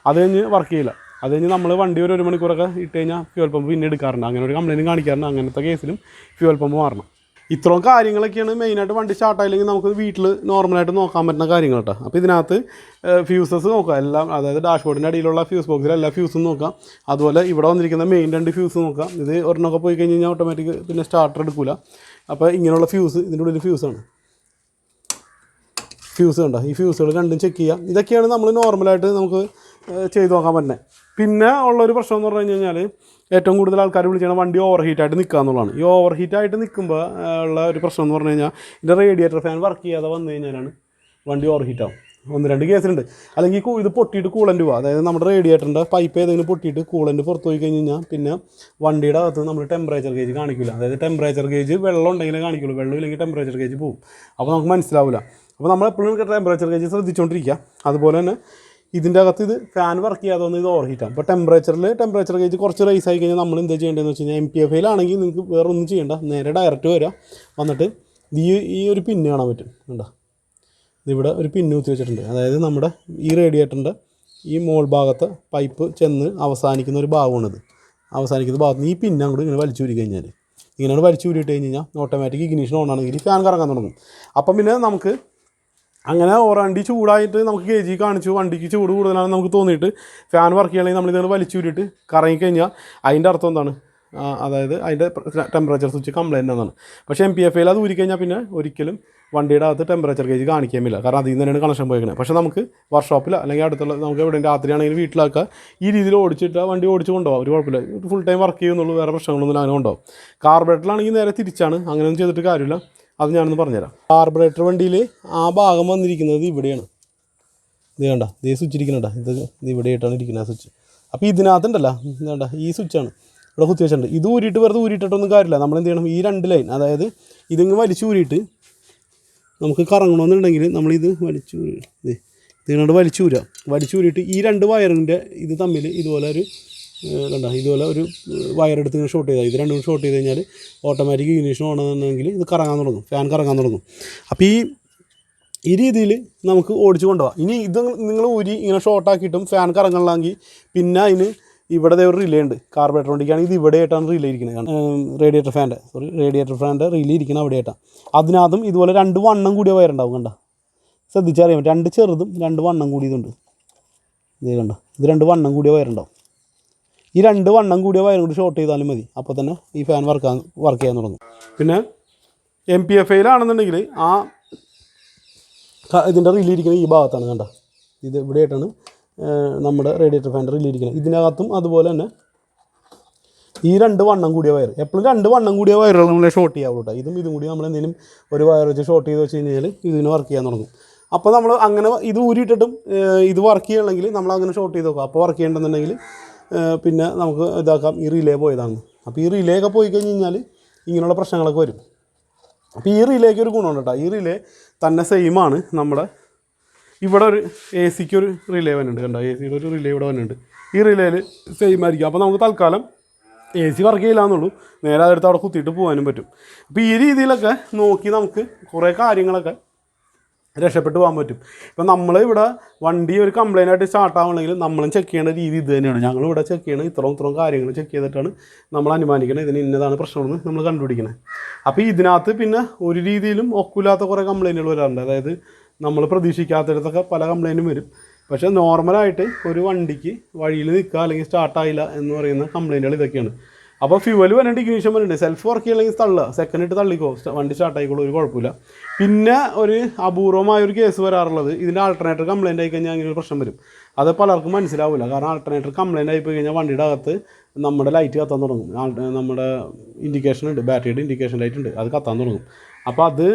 Speaker 1: അത് കഴിഞ്ഞ് വർക്ക് ചെയ്യില്ല. അത് കഴിഞ്ഞ് നമ്മൾ വണ്ടി ഒരു 1 മണിക്കൂറൊക്കെ ഇട്ട് കഴിഞ്ഞാൽ ഫ്യൂവൽ പമ്പ് പിന്നെ എടുക്കാറുണ്ട്. അങ്ങനെ ഒരു കംപ്ലൈൻറ്റ് കാണിക്കാറുണ്ട്. അങ്ങനത്തെ കേസിലും ഫ്യൂവൽ പമ്പ് മാറണം. ഇത്രയും കാര്യങ്ങളൊക്കെയാണ് മെയിനായിട്ട് വണ്ടി സ്റ്റാർട്ടായില്ലെങ്കിൽ നമുക്ക് വീട്ടിൽ നോർമലായിട്ട് നോക്കാൻ പറ്റുന്ന കാര്യങ്ങൾ കേട്ടോ. അപ്പോൾ ഇതിനകത്ത് ഫ്യൂസസ് നോക്കാം എല്ലാം, അതായത് ഡാഷ്ബോർഡിൻ്റെ അടിയിലുള്ള ഫ്യൂസ് ബോക്സിൽ എല്ലാ ഫ്യൂസും നോക്കാം. അതുപോലെ ഇവിടെ വന്നിരിക്കുന്ന മെയിൻ 2 ഫ്യൂസ് നോക്കാം. ഇത് ഒരെണ്ണമൊക്കെ പോയി കഴിഞ്ഞ് കഴിഞ്ഞാൽ ഓട്ടോമാറ്റിക് പിന്നെ സ്റ്റാർട്ടർ എടുക്കില്ല. അപ്പോൾ ഇങ്ങനെയുള്ള ഫ്യൂസ്, ഇതിൻ്റെ ഉള്ളിൽ ഫ്യൂസാണ്. ഫ്യൂസ് കണ്ടോ, ഈ ഫ്യൂസുകൾ രണ്ടും ചെക്ക് ചെയ്യാം. ഇതൊക്കെയാണ് നമ്മൾ നോർമലായിട്ട് നമുക്ക് ചെയ്ത് നോക്കാൻ പറ്റുന്നത്. പിന്നെ ഉള്ളൊരു പ്രശ്നം എന്ന് പറഞ്ഞു കഴിഞ്ഞാൽ ഏറ്റവും കൂടുതൽ ആൾക്കാർ വിളിച്ചാൽ വണ്ടി ഓവർ ഹീറ്റായിട്ട് നിൽക്കുക എന്നുള്ളതാണ്. ഈ ഓവർ ഹീറ്റായിട്ട് നിൽക്കുമ്പോൾ ഉള്ള ഒരു പ്രശ്നം എന്ന് പറഞ്ഞു കഴിഞ്ഞാൽ ഇതിൻ്റെ റേഡിയേറ്റർ ഫാൻ വർക്ക് ചെയ്യാതെ വന്നു കഴിഞ്ഞാലാണ് വണ്ടി ഓവർ ഹീറ്റാവും. 1-2 കേസുണ്ട്. അല്ലെങ്കിൽ ഇത് പൊട്ടിയിട്ട് കൂളൻ്റ് പോവുക, അതായത് നമ്മുടെ റേഡിയേറ്ററിൻ്റെ പൈപ്പ് ഏതെങ്കിലും പൊട്ടിയിട്ട് കൂളൻ്റ് പുറത്ത് പോയി കഴിഞ്ഞ് കഴിഞ്ഞാൽ പിന്നെ വണ്ടിയുടെ അകത്ത് നമ്മൾ ടെമ്പറേച്ചർ ഗേജ് കാണിക്കില്ല. അതായത് ടെമ്പറേച്ചർ ഗേജ് വെള്ളം ഉണ്ടെങ്കിലേ കാണിക്കുള്ളൂ, വെള്ളം ഇല്ലെങ്കിൽ ടെമ്പറേച്ചർ ഗേജ് പോകും. അപ്പോൾ നമുക്ക് മനസ്സിലാവില്ല. അപ്പോൾ നമ്മളെപ്പോഴും ടെമ്പറേച്ചർ ഗേജ് ശ്രദ്ധിച്ചുകൊണ്ടിരിക്കുക. അതുപോലെ തന്നെ ഇതിൻ്റെ അകത്ത് ഇത് ഫാൻ വർക്ക് ചെയ്യാതെ വന്ന് ഇത് ഓവർ ഹീറ്റാകും. അപ്പോൾ ടെമ്പറേച്ചർ ഗേജ് കുറച്ച് റൈസ് ആയി കഴിഞ്ഞാൽ നമ്മൾ എന്താ ചെയ്യേണ്ടതെന്ന് വെച്ച് കഴിഞ്ഞാൽ MPFIയിലാണെങ്കിൽ നിങ്ങൾക്ക് വേറെ ഒന്നും ചെയ്യേണ്ട, നേരെ ഡയറക്റ്റ് വരിക, വന്നിട്ട് ഈ ഒരു പിന്ന് കാണാൻ പറ്റും. കണ്ടോ, ഇതിവിടെ ഒരു പിന്ന് കുത്തി വെച്ചിട്ടുണ്ട്. അതായത് നമ്മുടെ ഈ റേഡിയേറ്ററിൻ്റെ ഈ മോൾ ഭാഗത്ത് പൈപ്പ് ചെന്ന് അവസാനിക്കുന്ന ഒരു ഭാഗമാണിത്. അവസാനിക്കുന്ന ഭാഗത്ത് നിന്ന് ഈ പിന്ന് അങ്ങോട്ട് ഇങ്ങനെ വലിച്ചൂരി കഴിഞ്ഞാൽ, ഇങ്ങനെയാണ് വലിച്ചൂരിയിട്ട് കഴിഞ്ഞ് കഴിഞ്ഞാൽ ഓട്ടോമാറ്റിക് ഇഗ്നിഷൻ ഓൺ ആണെങ്കിൽ ഫാൻ കറങ്ങാൻ തുടങ്ങും. അപ്പം പിന്നെ നമുക്ക് അങ്ങനെ വണ്ടി ചൂടായിട്ട് നമുക്ക് ഗേജി കാണിച്ചു വണ്ടിക്ക് ചൂട് കൂടുതലാണെന്ന് നമുക്ക് തോന്നിയിട്ട് ഫാൻ വർക്ക് ചെയ്യണമെങ്കിൽ നമ്മളിങ്ങനെ വലിച്ചൂരിയിട്ട് കറങ്ങിക്കഴിഞ്ഞാൽ അതിൻ്റെ അർത്ഥം എന്താണ്, അതായത് അതിൻ്റെ ടെമ്പറേച്ചർ സ്വിച്ച് കംപ്ലൈൻ്റ് എന്നാണ്. പക്ഷേ MPFIയിൽ അത് ഊരിക്കഴിഞ്ഞാൽ പിന്നെ ഒരിക്കലും വണ്ടിയുടെ അകത്ത് ടെമ്പറേച്ചർ ഗേജ് കാണിക്കാമില്ല. കാരണം അതിൽ നിന്ന് തന്നെയാണ് കണക്ഷൻ പോയിരിക്കുന്നത്. പക്ഷേ നമുക്ക് വർക്ക്ഷോപ്പിൽ അല്ലെങ്കിൽ അടുത്തുള്ള നമുക്ക് എവിടെ രാത്രിയാണെങ്കിൽ വീട്ടിലാക്കുക ഈ രീതിയിൽ ഓടിച്ചിട്ട് വണ്ടി ഓടിച്ച് കൊണ്ടുപോകാം, ഒരു കുഴപ്പമില്ല. ഫുൾ ടൈം വർക്ക് ചെയ്യുന്നുള്ളൂ, വേറെ പ്രശ്നങ്ങളൊന്നും അങ്ങനെ കൊണ്ടുപോകും. കാർബറേറ്ററിലാണെങ്കിൽ നേരെ തിരിച്ചാണ്, അങ്ങനെയൊന്നും ചെയ്തിട്ട് കാര്യമില്ല. അത് ഞാനൊന്ന് പറഞ്ഞുതരാം. കാർബറേറ്റർ വണ്ടിയിൽ ആ ഭാഗം വന്നിരിക്കുന്നത് ഇവിടെയാണ്. ഇത് കണ്ട, ഇത് സ്വിച്ച് ഇരിക്കുന്നുണ്ട, ഇത് ഇവിടെയായിട്ടാണ് ഇരിക്കുന്നത് ആ സ്വിച്ച്. അപ്പോൾ ഇതിനകത്തുണ്ടല്ലോ ഇതേണ്ട ഈ സ്വിച്ചാണ് ഇവിടെ കുത്തി വെച്ചിട്ടുണ്ട്. ഇത് ഊരിയിട്ട് വെറുതെ ഊരിയിട്ടൊന്നും കാര്യമില്ല. നമ്മൾ എന്ത് ചെയ്യണം, ഈ 2 ലൈൻ, അതായത് ഇതിങ്ങ് വലിച്ചൂരിയിട്ട് നമുക്ക് കറങ്ങണമെന്നുണ്ടെങ്കിൽ നമ്മളിത് ഇതിനോട് വലിച്ചൂരിയിട്ട് ഈ 2 വയറിൻ്റെ ഇത് തമ്മിൽ ഇതുപോലെ ഒരു കണ്ട, ഇതുപോലെ ഒരു വയറെടുത്ത് ഇങ്ങനെ ഷോർട്ട് ചെയ്താൽ ഇത് രണ്ടും ഷോർട്ട് ചെയ്ത് കഴിഞ്ഞാൽ ഓട്ടോമാറ്റിക് ഇഗ്നിഷൻ ഓണെന്നുണ്ടെങ്കിൽ ഇത് കറങ്ങാൻ തുടങ്ങും, ഫാൻ കറങ്ങാൻ തുടങ്ങും. അപ്പോൾ ഈ രീതിയിൽ നമുക്ക് ഓടിച്ചു കൊണ്ടുപോകാം. ഇനി ഇത് നിങ്ങൾ ഊരി ഇങ്ങനെ ഷോർട്ടാക്കിയിട്ടും ഫാൻ കറങ്ങണമെങ്കിൽ പിന്നെ അതിന് ഇവിടെ ഒരു റിലേ ഉണ്ട്. കാർബറേറ്റർ വണ്ടിക്കാണെങ്കിൽ ഇത് ഇവിടെയായിട്ടാണ് റിലേ ഇരിക്കുന്നത്. റേഡിയേറ്റർ ഫാൻ്റെ റിലേ ഇരിക്കുന്നത് അവിടെയായിട്ടാണ്. അതിനകത്തും ഇതുപോലെ 2 വണ്ണം കൂടിയ വയറുണ്ടാവും. കണ്ട, ശ്രദ്ധിച്ചറിയാം, 2 ചെറുതും 2 വണ്ണം കൂടിയതുണ്ട്. ഇത് കണ്ട, ഇത് 2 വണ്ണം കൂടിയ വയറുണ്ടാവും. ഈ 2 വണ്ണം കൂടിയ വയറും കൂടി ഷോർട്ട് ചെയ്താലും മതി, അപ്പോൾ തന്നെ ഈ ഫാൻ വർക്ക് ചെയ്യാൻ തുടങ്ങും. പിന്നെ MPFIയിലാണെന്നുണ്ടെങ്കിൽ ഇതിൻ്റെ റിലേ ഇരിക്കുന്നത് ഈ ഭാഗത്താണ്. കണ്ട, ഇത് ഇവിടെയായിട്ടാണ് നമ്മുടെ റേഡിയേറ്റർ ഫാൻ്റെ റിലേ ഇരിക്കുന്നത്. ഇതിനകത്തും അതുപോലെ തന്നെ ഈ 2 വണ്ണം കൂടിയ വയർ, എപ്പോഴും 2 വണ്ണം കൂടിയ വയറുകൾ നമ്മളെ ഷോർട്ട് ചെയ്യാവുള്ളൂ കേട്ടോ. ഇതും കൂടി നമ്മൾ എന്തെങ്കിലും ഒരു വയർ വെച്ച് ഷോർട്ട് ചെയ്ത് വെച്ച് കഴിഞ്ഞാൽ ഇതിന് വർക്ക് ചെയ്യാൻ തുടങ്ങും. അപ്പോൾ നമ്മൾ അങ്ങനെ ഇത് ഊരിയിട്ടിട്ടും ഇത് വർക്ക് ചെയ്യണമെങ്കിൽ നമ്മൾ അങ്ങനെ ഷോർട്ട് ചെയ്ത് നോക്കാം. അപ്പോൾ വർക്ക് ചെയ്യണമെന്നുണ്ടെങ്കിൽ പിന്നെ നമുക്ക് ഇതാക്കാം, ഈ റിലേ പോയതാണ്. അപ്പോൾ ഈ റിലേ ഒക്കെ പോയി കഴിഞ്ഞ് കഴിഞ്ഞാൽ ഇങ്ങനെയുള്ള പ്രശ്നങ്ങളൊക്കെ വരും. അപ്പോൾ ഈ റിലേക്ക് ഒരു ഗുണമുണ്ട് കേട്ടോ. ഈ റിലേ തന്നെ സെയിമാണ് നമ്മുടെ ഇവിടെ ഒരു AC-ക്ക് ഒരു റിലേ വന്നിട്ടുണ്ട്. കണ്ടോ, AC-യുടെ ഒരു റിലേ ഇവിടെ വന്നിട്ടുണ്ട്. ഈ റിലേയിൽ സെയിം ആയിരിക്കും. അപ്പോൾ നമുക്ക് തൽക്കാലം AC വർക്ക് ചെയ്യില്ല എന്നുള്ളൂ, നേരെ അതെടുത്ത് അവിടെ കുത്തിയിട്ട് പോകാനും പറ്റും. അപ്പോൾ ഈ രീതിയിലൊക്കെ നോക്കി നമുക്ക് കുറേ കാര്യങ്ങളൊക്കെ രക്ഷപ്പെട്ട് പോകാൻ പറ്റും. ഇപ്പം നമ്മൾ ഇവിടെ വണ്ടി ഒരു കംപ്ലൈൻ്റ് ആയിട്ട് സ്റ്റാർട്ട് ആവണമെങ്കിൽ നമ്മളും ചെക്ക് ചെയ്യേണ്ട രീതി ഇത് തന്നെയാണ്. ഞങ്ങളിവിടെ ചെക്ക് ചെയ്യണത് ഇത്രയും കാര്യങ്ങൾ ചെക്ക് ചെയ്തിട്ടാണ് നമ്മൾ അനുമാനിക്കുന്നത് ഇതിന് ഇന്നതാണ് പ്രശ്നമെന്ന് നമ്മൾ കണ്ടുപിടിക്കുന്നത്. അപ്പോൾ ഇതിനകത്ത് പിന്നെ ഒരു രീതിയിലും ഒക്കില്ലാത്ത കുറേ കംപ്ലൈൻറ്റുകൾ വരാറുണ്ട്. അതായത് നമ്മൾ പ്രതീക്ഷിക്കാത്തിടത്തൊക്കെ പല കംപ്ലൈൻറ്റും വരും. പക്ഷേ നോർമലായിട്ട് ഒരു വണ്ടിക്ക് വഴിയിൽ നിൽക്കുക അല്ലെങ്കിൽ സ്റ്റാർട്ടായില്ല എന്ന് പറയുന്ന കംപ്ലൈൻറ്റുകൾ ഇതൊക്കെയാണ്. അപ്പോൾ ഫ്യൂവൽ വരേണ്ട ഇഗ്നീഷൻ വരുന്നുണ്ട്. സെൽഫ് വർക്ക് ചെയ്യണമെങ്കിൽ തള്ളുക, സെക്കൻഡ് ഇട്ട് തള്ളിക്കോ, വണ്ടി സ്റ്റാർട്ടായിക്കോളൂ, ഒരു കുഴപ്പമില്ല. പിന്നെ ഒരു അപൂർവമായൊരു കേസ് വരാറുള്ളത് ഇതിൻ്റെ ആൾട്ടർനേറ്റർ കംപ്ലൈൻ്റ് ആയി കഴിഞ്ഞാൽ അങ്ങനെ ഒരു പ്രശ്നം വരും. അത് പലർക്കും മനസ്സിലാവില്ല. കാരണം ആൾട്ടർനേറ്റർ കംപ്ലൈൻ്റ് ആയിപ്പോയി കഴിഞ്ഞാൽ വണ്ടിയുടെ അകത്ത് നമ്മുടെ ലൈറ്റ് കത്താൻ തുടങ്ങും. നമ്മുടെ ഇൻഡിക്കേഷൻ ഉണ്ട്, ബാറ്ററിയുടെ ഇൻഡിക്കേഷൻ ലൈറ്റ് ഉണ്ട്, അത് കത്താൻ തുടങ്ങും. അപ്പോൾ അത്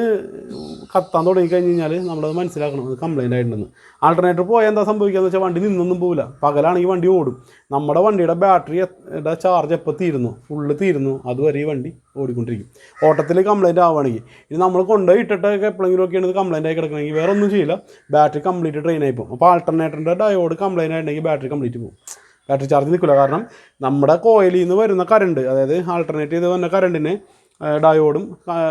Speaker 1: കത്താൻ തുടങ്ങിക്കഴിഞ്ഞ് കഴിഞ്ഞാൽ നമ്മളത് മനസ്സിലാക്കണം അത് കംപ്ലൈൻ്റ് ആയിട്ടുണ്ടെന്ന്. ആൾട്ടർനേറ്റർ പോയാൽ എന്താ സംഭവിക്കുക എന്ന് വെച്ചാൽ വണ്ടി നിന്നൊന്നും പോകില്ല. പകലാണെങ്കിൽ വണ്ടി ഓടും. നമ്മുടെ വണ്ടിയുടെ ബാറ്ററിയുടെ ചാർജ് എപ്പോൾ തീരുന്നു, ഫുള്ള് തീരുന്നു, അതുവരെ ഈ വണ്ടി ഓടിക്കൊണ്ടിരിക്കും. ഓട്ടത്തിൽ കംപ്ലൈൻറ്റ് ആവുകയാണെങ്കിൽ ഇനി നമ്മൾ കൊണ്ടുപോയി ഇട്ടിട്ടൊക്കെ എപ്പോഴെങ്കിലും ഒക്കെയാണ് ഇത് കംപ്ലൈൻ്റ് ആയി കിടക്കണമെങ്കിൽ വേറെ ഒന്നും ചെയ്യില്ല, ബാറ്ററി കംപ്ലീറ്റ് ഡ്രെയിൻ ആയി പോകും. അപ്പോൾ ആൾട്ടർനേറ്ററിൻ്റെ ഡയോഡ് കംപ്ലൈൻ്റ് ആയിട്ടുണ്ടെങ്കിൽ ബാറ്ററി കംപ്ലീറ്റ് പോകും, ബാറ്ററി ചാർജ് നിൽക്കില്ല. കാരണം നമ്മുടെ കോയിലിൽ നിന്ന് വരുന്ന കറണ്ട്, അതായത് ആൾട്ടർനേറ്റ് ചെയ്ത് വന്ന കറണ്ടിന് ഡയോഡും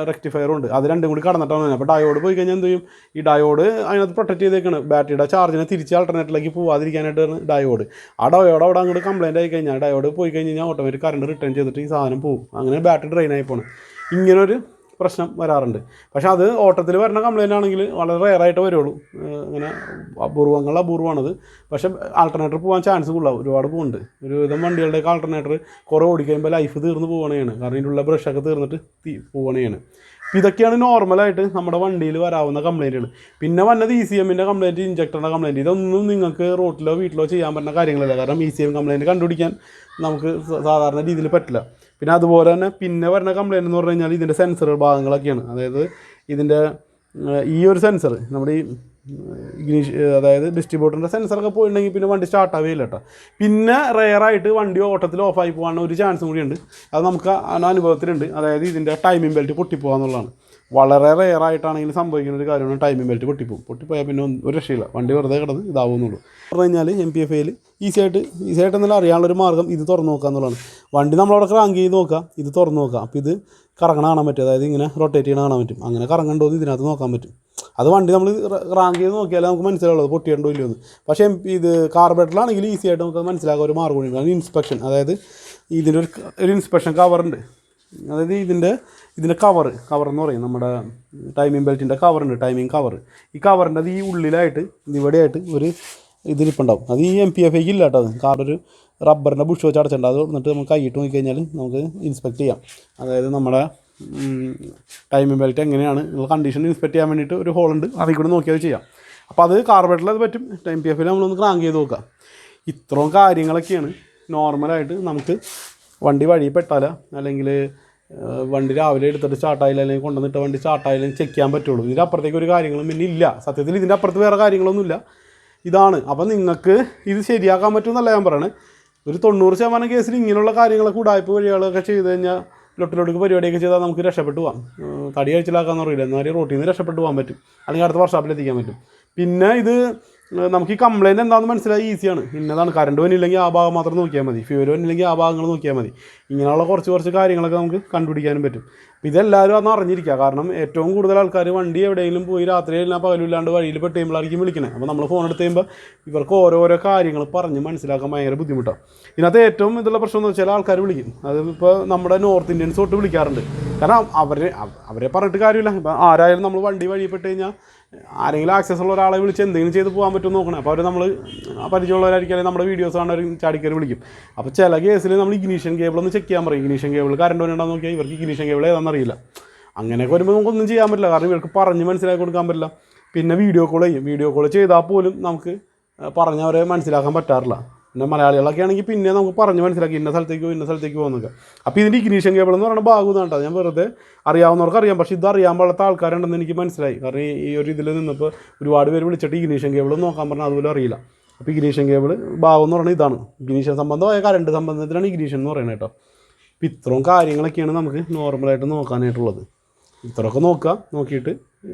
Speaker 1: റെക്ടിഫയറും ഉണ്ട്, അത് രണ്ടും കൂടി കടന്നിട്ടാണ് വരുന്നത്. അപ്പോൾ ഡയോഡ് പോയി കഴിഞ്ഞാൽ എന്ത് ചെയ്യും, ഈ ഡയോഡ് അതിനകത്ത് പ്രൊട്ടക്ട് ചെയ്തേക്കാണ് ബാറ്ററിയുടെ ചാർജിനെ തിരിച്ച് ആൾട്ടർനേറ്റിലേക്ക് പോകാതിരിക്കാനായിട്ടാണ് ഡയോഡ്. ആ ഡയോഡ് അവിടെ അങ്ങോട്ട് കംപ്ലൈൻറ്റ് ആയി കഴിഞ്ഞാൽ ഡയോഡ് പോയി കഴിഞ്ഞ് കഴിഞ്ഞാൽ ഓട്ടോമാറ്റിക് കറണ്ട് റിട്ടേൺ ചെയ്തിട്ട് ഈ സാധനം പോകും. അങ്ങനെ ബാറ്ററി ഡ്രെയിൻ ആയി പോകണം. ഇങ്ങനൊരു പ്രശ്നം വരാറുണ്ട്. പക്ഷേ അത് ഓട്ടത്തിൽ വരുന്ന കംപ്ലൈൻ്റ് ആണെങ്കിൽ വളരെ റെയറായിട്ട് വരുള്ളൂ. അങ്ങനെ അപൂർവമാണത്. പക്ഷേ ആൾട്ടർനേറ്റർ പോകാൻ ചാൻസ് കൂടുതലാവും, ഒരുപാട് പോകുന്നുണ്ട്. ഒരു വിധം വണ്ടികളുടെയൊക്കെ ആൾട്ടർനേറ്റർ കുറേ ഓടിക്കഴിയുമ്പോൾ ലൈഫ് തീർന്ന് പോകണേയാണ്. കാരണം ഇതിലുള്ള ബ്രഷൊക്കെ തീർന്നിട്ട് പോകണേയാണ്. ഇതൊക്കെയാണ് നോർമലായിട്ട് നമ്മുടെ വണ്ടിയിൽ വരാവുന്ന കംപ്ലൈൻറ്റുകൾ. പിന്നെ വന്നത് ECMൻ്റെ കംപ്ലൈൻറ്റ്, ഇഞ്ചക്ടറിൻ്റെ കംപ്ലൈൻറ്റ്. ഇതൊന്നും നിങ്ങൾക്ക് റോട്ടിലോ വീട്ടിലോ ചെയ്യാൻ പറ്റുന്ന കാര്യങ്ങളല്ല. കാരണം ECM കംപ്ലൈൻറ്റ് കണ്ടുപിടിക്കാൻ നമുക്ക് സാധാരണ രീതിയിൽ പറ്റില്ല. പിന്നെ അതുപോലെ തന്നെ പിന്നെ വരുന്ന കംപ്ലൈൻറ്റ് എന്ന് പറഞ്ഞു കഴിഞ്ഞാൽ ഇതിൻ്റെ സെൻസർ ഭാഗങ്ങളൊക്കെയാണ്. അതായത് ഇതിൻ്റെ ഈ ഒരു സെൻസർ നമ്മുടെ ഈ അതായത് ഡിസ്ട്രിബ്യൂട്ടറിൻ്റെ സെൻസറൊക്കെ പോയിട്ടുണ്ടെങ്കിൽ പിന്നെ വണ്ടി സ്റ്റാർട്ടാവുകയില്ല കേട്ടോ. പിന്നെ റെയറായിട്ട് വണ്ടി ഓട്ടത്തിൽ ഓഫായി പോകാനുള്ള ഒരു ചാൻസും കൂടിയുണ്ട്. അത് നമുക്ക് അനുഭവത്തിലുണ്ട്. അതായത് ഇതിൻ്റെ ടൈമിംഗ് ബെൽറ്റ് പൊട്ടിപ്പോകാന്നുള്ളതാണ്. വളരെ റെയറായിട്ടാണെങ്കിലും സംഭവിക്കുന്ന ഒരു കാര്യമാണ് ടൈമിംഗ് ബെൽറ്റ് പൊട്ടിപ്പോയാൽ പിന്നെ ഒരു രക്ഷയില്ല, വണ്ടി വെറുതെ കിടന്ന് ഇതാവുന്നുള്ളൂ. പറഞ്ഞു കഴിഞ്ഞാൽ MPFAയിൽ ഈസി ആയിട്ട് എന്നാൽ അറിയാനുള്ളൊരു മാർഗ്ഗം ഇത് തുറന്ന് നോക്കുക എന്നുള്ളതാണ്. വണ്ടി നമ്മളവിടെ ക്രാങ്ക് ചെയ്ത് നോക്കുക, ഇത് തുറന്ന് നോക്കുക. അപ്പോൾ ഇത് കറങ്ങണ കാണാൻ പറ്റും, അതായത് ഇങ്ങനെ റൊട്ടേറ്റ് ചെയ്യണ കാണാൻ പറ്റും. അങ്ങനെ കറങ്ങണ്ടോ എന്ന് ഇതിനകത്ത് നോക്കാൻ പറ്റും. അത് വണ്ടി നമ്മൾ റാങ്ക് ചെയ്ത് നോക്കിയാലേ നമുക്ക് മനസ്സിലാവുള്ളത് പൊട്ടിയിട്ടുണ്ടോ ഇല്ലയോ എന്ന്. പക്ഷേ ഇത് കാർബറേറ്ററിലാണെങ്കിൽ ഈസി ആയിട്ട് നമുക്ക് മനസ്സിലാക്കാൻ ഒരു മാർഗ്ഗം കൂടിയാണ് ഇൻസ്പെക്ഷൻ. അതായത് ഇതിൻ്റെ ഒരു ഇൻസ്പെക്ഷൻ കവറുണ്ട്. അതായത് ഇതിൻ്റെ കവർ എന്ന് പറയും, നമ്മുടെ ടൈമിംഗ് ബെൽറ്റിൻ്റെ കവറുണ്ട്, ടൈമിംഗ് കവർ. ഈ കവറിൻ്റെ അത് ഈ ഉള്ളിലായിട്ട് ഇവിടെയായിട്ട് ഒരു ഇതിലിപ്പുണ്ടാവും. അത് ഈ MPFAയ്ക്ക് ഇല്ല കേട്ടോ. അത് കാരണം ഒരു റബ്ബറിൻ്റെ ബുഷ് വെച്ച് അടച്ചിട്ടുണ്ട്. അത് എന്നിട്ട് നമുക്ക് കൈയിട്ട് നോക്കിക്കഴിഞ്ഞാൽ നമുക്ക് ഇൻസ്പെക്ട് ചെയ്യാം. അതായത് നമ്മുടെ ടൈമിംഗ് ബെൽറ്റ് എങ്ങനെയാണ് കണ്ടീഷൻ ഇൻസ്പെക്ട് ചെയ്യാൻ വേണ്ടിയിട്ട് ഒരു ഹോളുണ്ട്, അതിൽ കൂടെ നോക്കിയാൽ ചെയ്യാം. അപ്പോൾ അത് കാർബറേറ്ററിൽ അത് പറ്റും. MPFAയിൽ നമ്മളൊന്ന് ക്രാങ്ക് ചെയ്ത് നോക്കാം. ഇത്രയും കാര്യങ്ങളൊക്കെയാണ് നോർമലായിട്ട് നമുക്ക് വണ്ടി വഴി പെട്ടാല, അല്ലെങ്കിൽ വണ്ടി രാവിലെ എടുത്തിട്ട് സ്റ്റാർട്ടായില്ല, അല്ലെങ്കിൽ കൊണ്ടുവന്നിട്ട് വണ്ടി സ്റ്റാർട്ടായില്ലെങ്കിൽ ചെക്ക് ചെയ്യാൻ പറ്റുള്ളൂ. ഇതിൻ്റെ അപ്പുറത്തേക്ക് ഒരു കാര്യങ്ങളും പിന്നെ ഇല്ല. സത്യത്തിൽ ഇതിൻ്റെ അപ്പുറത്ത് വേറെ കാര്യങ്ങളൊന്നുമില്ല. ഇതാണ്. അപ്പോൾ നിങ്ങൾക്ക് ഇത് ശരിയാക്കാൻ പറ്റുമെന്നല്ല ഞാൻ പറയണേ. ഒരു 90% കേസിൽ ഇങ്ങനെയുള്ള കാര്യങ്ങളൊക്കെ ഉടായ്പ വഴികളൊക്കെ ചെയ്ത് കഴിഞ്ഞാൽ ലൊട്ടിലൊടുക്ക് പരിപാടിയൊക്കെ ചെയ്താൽ നമുക്ക് രക്ഷപ്പെട്ടു പോകാം. തടി കഴിച്ചിലാക്കാന്ന് പറയില്ല, എന്നാലും റോട്ടിൽ നിന്ന് രക്ഷപ്പെട്ടു പോകാൻ പറ്റും, അല്ലെങ്കിൽ അടുത്ത വർഷാപ്പിൽ എത്തിക്കാൻ പറ്റും. പിന്നെ ഇത് നമുക്ക് ഈ കംപ്ലയിൻറ്റ് എന്താണെന്ന് മനസ്സിലായി ഈസിയാണ്. ഇന്നതാണ്, കറണ്ട് വന്നില്ലെങ്കിൽ ആ ഭാഗം മാത്രം നോക്കിയാൽ മതി, ഫ്യൂവൽ വന്നില്ലെങ്കിൽ ആ ഭാഗങ്ങൾ നോക്കിയാൽ മതി. ഇങ്ങനെയുള്ള കുറച്ച് കാര്യങ്ങളൊക്കെ നമുക്ക് കണ്ടുപിടിക്കാനും പറ്റും. അപ്പോൾ ഇതെല്ലാവരും അന്ന് അറിഞ്ഞിരിക്കുക. കാരണം ഏറ്റവും കൂടുതൽ ആൾക്കാർ വണ്ടി എവിടെയെങ്കിലും പോയി രാത്രിയെല്ലാം പകലില്ലാണ്ട് വഴിയിൽ പെട്ട് കഴിയുമ്പോഴായിരിക്കും വിളിക്കണേ. അപ്പോൾ നമ്മൾ ഫോൺ എടുത്ത് കഴിയുമ്പോൾ ഇവർക്ക് ഓരോരോ കാര്യങ്ങൾ പറഞ്ഞ് മനസ്സിലാക്കാൻ ഭയങ്കര ബുദ്ധിമുട്ടാണ്. ഇതിനകത്ത് ഏറ്റവും ഇതുള്ള പ്രശ്നം എന്ന് വെച്ചാൽ ആൾക്കാർ വിളിക്കും. അതിപ്പോൾ നമ്മുടെ നോർത്ത് ഇന്ത്യൻസ് തൊട്ട് വിളിക്കാറുണ്ട്. കാരണം അവരെ പറഞ്ഞിട്ട് കാര്യമില്ല. ഇപ്പം ആരായാലും നമ്മൾ വണ്ടി വഴിപ്പെട്ട് കഴിഞ്ഞാൽ ആരെങ്കിലും ആക്സസ് ഉള്ള ഒരാളെ വിളിച്ച് എന്തെങ്കിലും ചെയ്ത് പോകാൻ പറ്റുമെന്ന് നോക്കണം. അപ്പോൾ അവർ നമ്മൾ പരിചയമുള്ളവരായിരിക്കും, നമ്മുടെ വീഡിയോസ് കാണാൻ ചാടിക്കറി വിളിക്കും. അപ്പോൾ ചില കേസിൽ നമ്മൾ ഇഗ്നീഷൻ കേബിൾ ഒന്ന് ചെക്ക് ചെയ്യാൻ പറയും. ഇഗ്നീഷൻ കേബിൾ കറണ്ട് വന്നിട്ടുണ്ടെന്ന് നോക്കിയാൽ ഇവർക്ക് ഇഗ്നീഷൻ കേബിൾ ഏതാണെന്നറിയില്ല. അങ്ങനെയൊക്കെ വരുമ്പോൾ നമുക്കൊന്നും ചെയ്യാൻ പറ്റില്ല, കാരണം ഇവർക്ക് പറഞ്ഞ് മനസ്സിലാക്കി കൊടുക്കാൻ പറ്റില്ല. പിന്നെ വീഡിയോ കോൾ ചെയ്യും. വീഡിയോ കോൾ ചെയ്താൽ പോലും നമുക്ക് പറഞ്ഞവരെ മനസ്സിലാക്കാൻ പറ്റാറില്ല. പിന്നെ മലയാളികളൊക്കെ ആണെങ്കിൽ പിന്നെ നമുക്ക് പറഞ്ഞ് മനസ്സിലാക്കി ഇന്ന സ്ഥലത്തേക്ക് പോകുന്നൊക്കെ. അപ്പോൾ ഇതിൻ്റെ ഇഗ്നീഷൻ കേബിൾ എന്ന് പറയുന്നത് ഭാഗം കേട്ടോ. ഞാൻ വെറുതെ അറിയാവുന്നവർക്ക് അറിയാം, പക്ഷേ ഇത് അറിയാൻ പാടാത്ത ആൾക്കാരുണ്ടെന്ന് എനിക്ക് മനസ്സിലായി. കാരണം ഈ ഒരു ഇതിൽ നിന്നപ്പോൾ ഒരുപാട് പേര് വിളിച്ചിട്ട് ഇഗ്നീഷൻ കേബിൾ നോക്കാൻ പറഞ്ഞാൽ അതുപോലെ അറിയില്ല. അപ്പോൾ ഇഗ്നീഷൻ കേബിൾ ഭാഗം എന്ന് പറയുന്നത് ഇതാണ്. ഇഗ്നീഷൻ സംബന്ധമായ കറണ്ട് സംബന്ധത്തിലാണ് ഇഗ്നീഷൻ എന്ന് പറയുന്നത് കേട്ടോ. അപ്പോൾ ഇത്രയും കാര്യങ്ങളൊക്കെയാണ് നമുക്ക് നോർമലായിട്ട് നോക്കാനായിട്ടുള്ളത്. ഇത്രയൊക്കെ നോക്കിയിട്ട്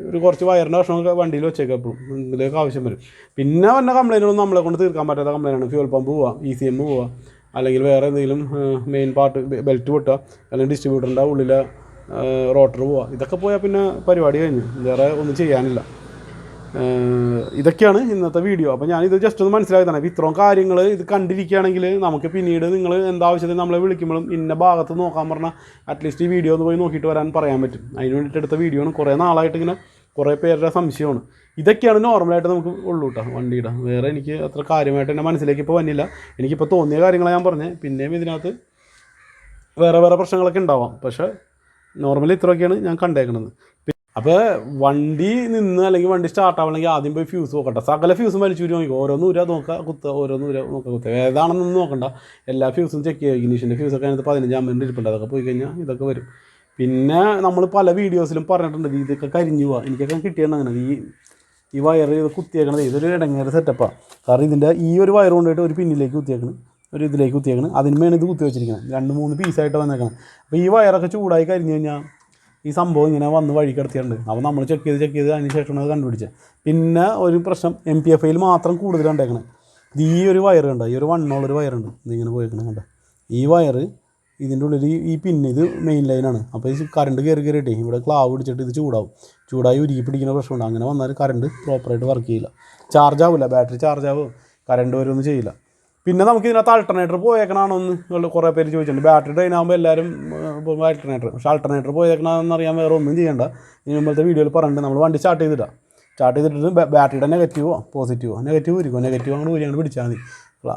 Speaker 1: ഒരു കുറച്ച് വയറിൻ്റെ ഭക്ഷണമൊക്കെ വണ്ടിയിൽ വെച്ചേക്കാം. എപ്പോഴും ഇതിലേക്ക് ആവശ്യം വരും. പിന്നെ വന്ന കംപ്ലൈൻറ്റുകളൊന്നും നമ്മളെ കൊണ്ട് തീർക്കാൻ പറ്റാത്ത കംപ്ലൈൻറ്റാണ്. ഫ്യൂൽ പമ്പ് പോവുക, ECM പോവുക, അല്ലെങ്കിൽ വേറെ എന്തെങ്കിലും മെയിൻ പാർട്ട് ബെൽറ്റ് പൊട്ടുക, അല്ലെങ്കിൽ ഡിസ്ട്രിബ്യൂട്ടറിൻ്റെ ഉള്ളിലെ റോട്ടർ പോവുക. ഇതൊക്കെ പോയാൽ പിന്നെ പരിപാടി കഴിഞ്ഞു, വേറെ ഒന്നും ചെയ്യാനില്ല. ഇതൊക്കെയാണ് ഇന്നത്തെ വീഡിയോ. അപ്പോൾ ഞാനിത് ജസ്റ്റ് ഒന്ന് മനസ്സിലാക്കി തന്നെ. അപ്പോൾ ഇത്രയും കാര്യങ്ങൾ ഇത് കണ്ടിരിക്കുകയാണെങ്കിൽ നമുക്ക് പിന്നീട് നിങ്ങൾ എന്താവശ്യത്തിന് നമ്മളെ വിളിക്കുമ്പോഴും ഇന്ന ഭാഗത്ത് നോക്കാൻ പറഞ്ഞാൽ അറ്റ്ലീസ്റ്റ് ഈ വീഡിയോ ഒന്ന് പോയി നോക്കിയിട്ട് വരാൻ പറയാൻ പറ്റും. അതിന് വേണ്ടിയിട്ട് എടുത്ത വീഡിയോ ആണ്. കുറേ നാളായിട്ട് ഇങ്ങനെ കുറേ പേരുടെ സംശയമാണ്. ഇതൊക്കെയാണ് നോർമലായിട്ട് നമുക്ക് ഉള്ളൂ കേട്ടോ വണ്ടിയുടെ. വേറെ എനിക്ക് അത്ര കാര്യമായിട്ട് എൻ്റെ മനസ്സിലേക്ക് ഇപ്പോൾ വന്നില്ല. എനിക്കിപ്പോൾ തോന്നിയ കാര്യങ്ങളാണ് ഞാൻ പറഞ്ഞത്. പിന്നെയും ഇതിനകത്ത് വേറെ പ്രശ്നങ്ങളൊക്കെ ഉണ്ടാവാം. പക്ഷേ നോർമലി ഇത്രയൊക്കെയാണ് ഞാൻ കണ്ടേക്കുന്നത്. അപ്പോൾ വണ്ടി നിന്ന് അല്ലെങ്കിൽ വണ്ടി സ്റ്റാർട്ട് ആവണമെങ്കിൽ ആദ്യം പോയി ഫ്യൂസ് നോക്കണ്ട. സകല ഫ്യൂസും വലിച്ചു നോക്കി ഓരോന്നൂര നോക്കുക കുത്തുക, ഓരോന്നൂര നോക്കുക കുത്തുക. ഏതാണെന്നൊന്നും നോക്കണ്ട, എല്ലാ ഫ്യൂസും ചെക്ക് ചെയ്യുക. ഇഗ്നീഷൻ്റെ ഫ്യൂസൊക്കെ അതിനകത്ത് 15 ആമ്പറിൻ്റെ ഇരിപ്പുണ്ട്. അതൊക്കെ പോയി കഴിഞ്ഞാൽ ഇതൊക്കെ വരും. പിന്നെ നമ്മൾ പല വീഡിയോസിലും പറഞ്ഞിട്ടുണ്ട് ഇതൊക്കെ കരിഞ്ഞു പോവാം. എനിക്കൊക്കെ കിട്ടിയാണ് അങ്ങനെ. ഈ വയർ ഇത് കുത്തിയേക്കണത് ഇതൊരു ഇടങ്ങേറ് സെറ്റപ്പാണ്. കാരണം ഇതിൻ്റെ ഈ ഒരു വയർ കൊണ്ടുപോയിട്ട് ഒരു പിന്നിലേക്ക് കുത്തിയേക്കണം, ഒരു ഇതിലേക്ക് കുത്തിയേക്കണം. അതിന്മേലാണ് ഇത് കുത്തി വെച്ചിരിക്കുന്നത്. 2-3 പീസായിട്ട് വന്നേക്കണം. അപ്പോൾ ഈ വയറൊക്കെ ചൂടായി കരിഞ്ഞു കഴിഞ്ഞാൽ ഈ സംഭവം ഇങ്ങനെ വന്ന് വഴി കിടത്തിയിട്ടുണ്ട്. അപ്പോൾ നമ്മൾ ചെക്ക് ചെയ്ത് അതിന് ശേഷമാണ് അത് കണ്ടുപിടിച്ചത്. പിന്നെ ഒരു പ്രശ്നം MPFIയിൽ മാത്രം കൂടുതൽ കണ്ടേക്കണം. ഈ ഒരു വയർ കണ്ട, ഈ ഒരു വണ്ണമുള്ളൊരു വയറുണ്ട് ഇതിങ്ങനെ പോയേക്കണം കണ്ട. ഈ വയർ ഇതിൻ്റെ ഉള്ളിൽ ഈ പിന്നെ ഇത് മെയിൻ ലൈനാണ്. അപ്പോൾ ഈ കറണ്ട് കയറിയിട്ടേ ഇവിടെ ക്ലാവ് പിടിച്ചിട്ട് ഇത് ചൂടായി ഉരുകി പിടിക്കുന്ന പ്രശ്നമുണ്ട്. അങ്ങനെ വന്നാൽ കറണ്ട് പ്രോപ്പറായിട്ട് വർക്ക് ചെയ്യില്ല, ചാർജ് ആവില്ല, ബാറ്ററി ചാർജ് ആവും, കറണ്ട് വരുമൊന്നും ചെയ്യില്ല. പിന്നെ നമുക്ക് ഇതിനകത്ത് ആൾട്ടർനേറ്റർ പോയേക്കണാണോ എന്ന് കുറേ പേര് ചോദിച്ചിട്ടുണ്ട്. ബാറ്ററി ഡ്രെയിൻ ആകുമ്പോൾ എല്ലാവരും ആൾട്ടർനേറ്റർ, പക്ഷേ ആൾട്ടർനേറ്റർ പോയേക്കണമെന്ന് അറിയാൻ വേറെ ഒന്നും ചെയ്യേണ്ട. ഇനി മുമ്പത്തെ വീഡിയോയിൽ പറഞ്ഞിട്ടുണ്ട് നമ്മൾ വണ്ടി സ്റ്റാർട്ട് ചെയ്തിട്ട് ബാറ്ററിയുടെ നെഗറ്റീവോ പോസിറ്റീവോ, നെഗറ്റീവ് ഊരിക്കോ, നെഗറ്റീവ് അങ്ങോട്ട് പിടിച്ചാൽ മതി.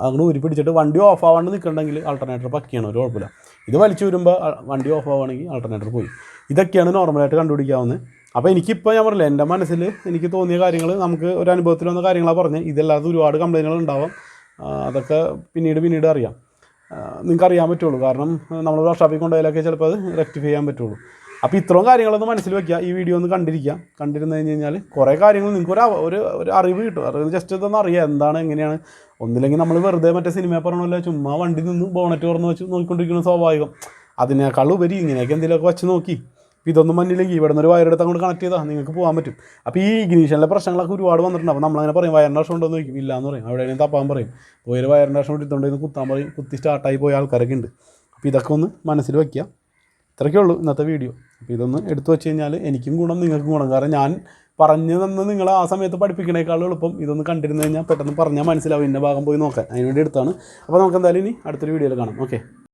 Speaker 1: അങ്ങോട്ട് ഊരി പിടിച്ചിട്ട് വണ്ടി ഓഫ് ആവാണ്ട് നിൽക്കണമെങ്കിൽ ആൾട്ടർനേറ്റർ പക്കിയാണ്, ഒരു കുഴപ്പമില്ല. ഇത് വലിച്ചു വരുമ്പോൾ വണ്ടി ഓഫ് ആവുകയാണെങ്കിൽ ആൾട്ടർനേറ്റർ പോയി. ഇതൊക്കെയാണ് നോർമലായിട്ട് കണ്ടുപിടിക്കാവുന്നത്. അപ്പോൾ എനിക്കിപ്പോൾ ഞാൻ പറഞ്ഞില്ല, എൻ്റെ മനസ്സിൽ എനിക്ക് തോന്നിയ കാര്യങ്ങൾ, നമുക്ക് ഒരു അനുഭവത്തിൽ വന്ന കാര്യങ്ങളാണ് പറഞ്ഞത്. ഇതല്ലാതെ ഒരുപാട് കംപ്ലൈൻറ്റുകൾ ഉണ്ടാവാം. അതൊക്കെ പിന്നീട് അറിയാം, നിങ്ങൾക്ക് അറിയാൻ പറ്റുള്ളൂ. കാരണം നമ്മൾ വർക്ക്ഷോപ്പിൽ കൊണ്ടുപോയാലൊക്കെ ചിലപ്പോൾ അത് റെക്ടിഫൈ ചെയ്യാൻ പറ്റുള്ളൂ. അപ്പോൾ ഇത്രയും കാര്യങ്ങളൊന്ന് മനസ്സിൽ വയ്ക്കുക. ഈ വീഡിയോ ഒന്ന് കണ്ടിരുന്നു കഴിഞ്ഞാൽ കുറേ കാര്യങ്ങൾ നിങ്ങൾക്ക് ഒരു അറിവ് കിട്ടും. അറിവ് ജസ്റ്റ് ഇതൊന്നും അറിയാം എന്താണ് എങ്ങനെയാണ്. ഒന്നില്ലെങ്കിൽ നമ്മൾ വെറുതെ മറ്റേ സിനിമ പറഞ്ഞല്ലോ ചുമ്മാ വണ്ടി നിന്ന് ബോണറ്റ് തുറന്ന് വെച്ച് നോക്കിക്കൊണ്ടിരിക്കുന്നത് സ്വാഭാവികം. അതിനേക്കാൾ ഉപരി ഇങ്ങനെയൊക്കെ എന്തെങ്കിലുമൊക്കെ വെച്ച് നോക്കി ഇതൊന്നും മഞ്ഞില്ലെങ്കിൽ ഇവിടെ നിന്ന് ഒരു വയറെടുത്ത് അങ്ങോട്ട് കണക്ട് ചെയ്താൽ നിങ്ങൾക്ക് പോകാൻ പറ്റും. അപ്പോൾ ഈ ഇഗ്നീഷനിലെ പ്രശ്നങ്ങളൊക്കെ ഒരുപാട് വന്നിട്ടുണ്ട്. അപ്പോൾ നമ്മളങ്ങനെ പറയും വയറിൻ്റെ വർഷം ഉണ്ടോ എന്ന് ചോദിക്കും, ഇല്ല എന്ന് പറയും. അവിടെ തപ്പാൻ പറയും, പോയി ഒരു വയറിൻ്റെ വർഷം എടുത്തുകൊണ്ട് കുത്താൻ പറയും. കുത്തി സ്റ്റാർട്ടായി പോയ ആൾക്കാരൊക്കെ ഉണ്ട്. അപ്പോൾ ഇതൊക്കെ ഒന്ന് മനസ്സിൽ വയ്ക്കുക. ഇത്രയൊക്കെ ഉള്ളൂ ഇന്നത്തെ വീഡിയോ. അപ്പോൾ ഇതൊന്ന് എടുത്തു വെച്ച് കഴിഞ്ഞാൽ എനിക്കും ഗുണം നിങ്ങൾക്കും ഗുണം. കാരണം ഞാൻ പറഞ്ഞു തന്ന് നിങ്ങൾ ആ സമയത്ത് പഠിപ്പിക്കണേക്കാളും എളുപ്പം ഇതൊന്ന് കണ്ടിരുന്നു കഴിഞ്ഞാൽ പെട്ടെന്ന് പറഞ്ഞാൽ മനസ്സിലാവും ഇന്ന ഭാഗം പോയി നോക്കാൻ. അതിനുവേണ്ടി എടുത്താണ്. അപ്പോൾ നമുക്ക് എന്തായാലും ഇനി അടുത്തൊരു വീഡിയോയിൽ കാണാം. ഓക്കെ.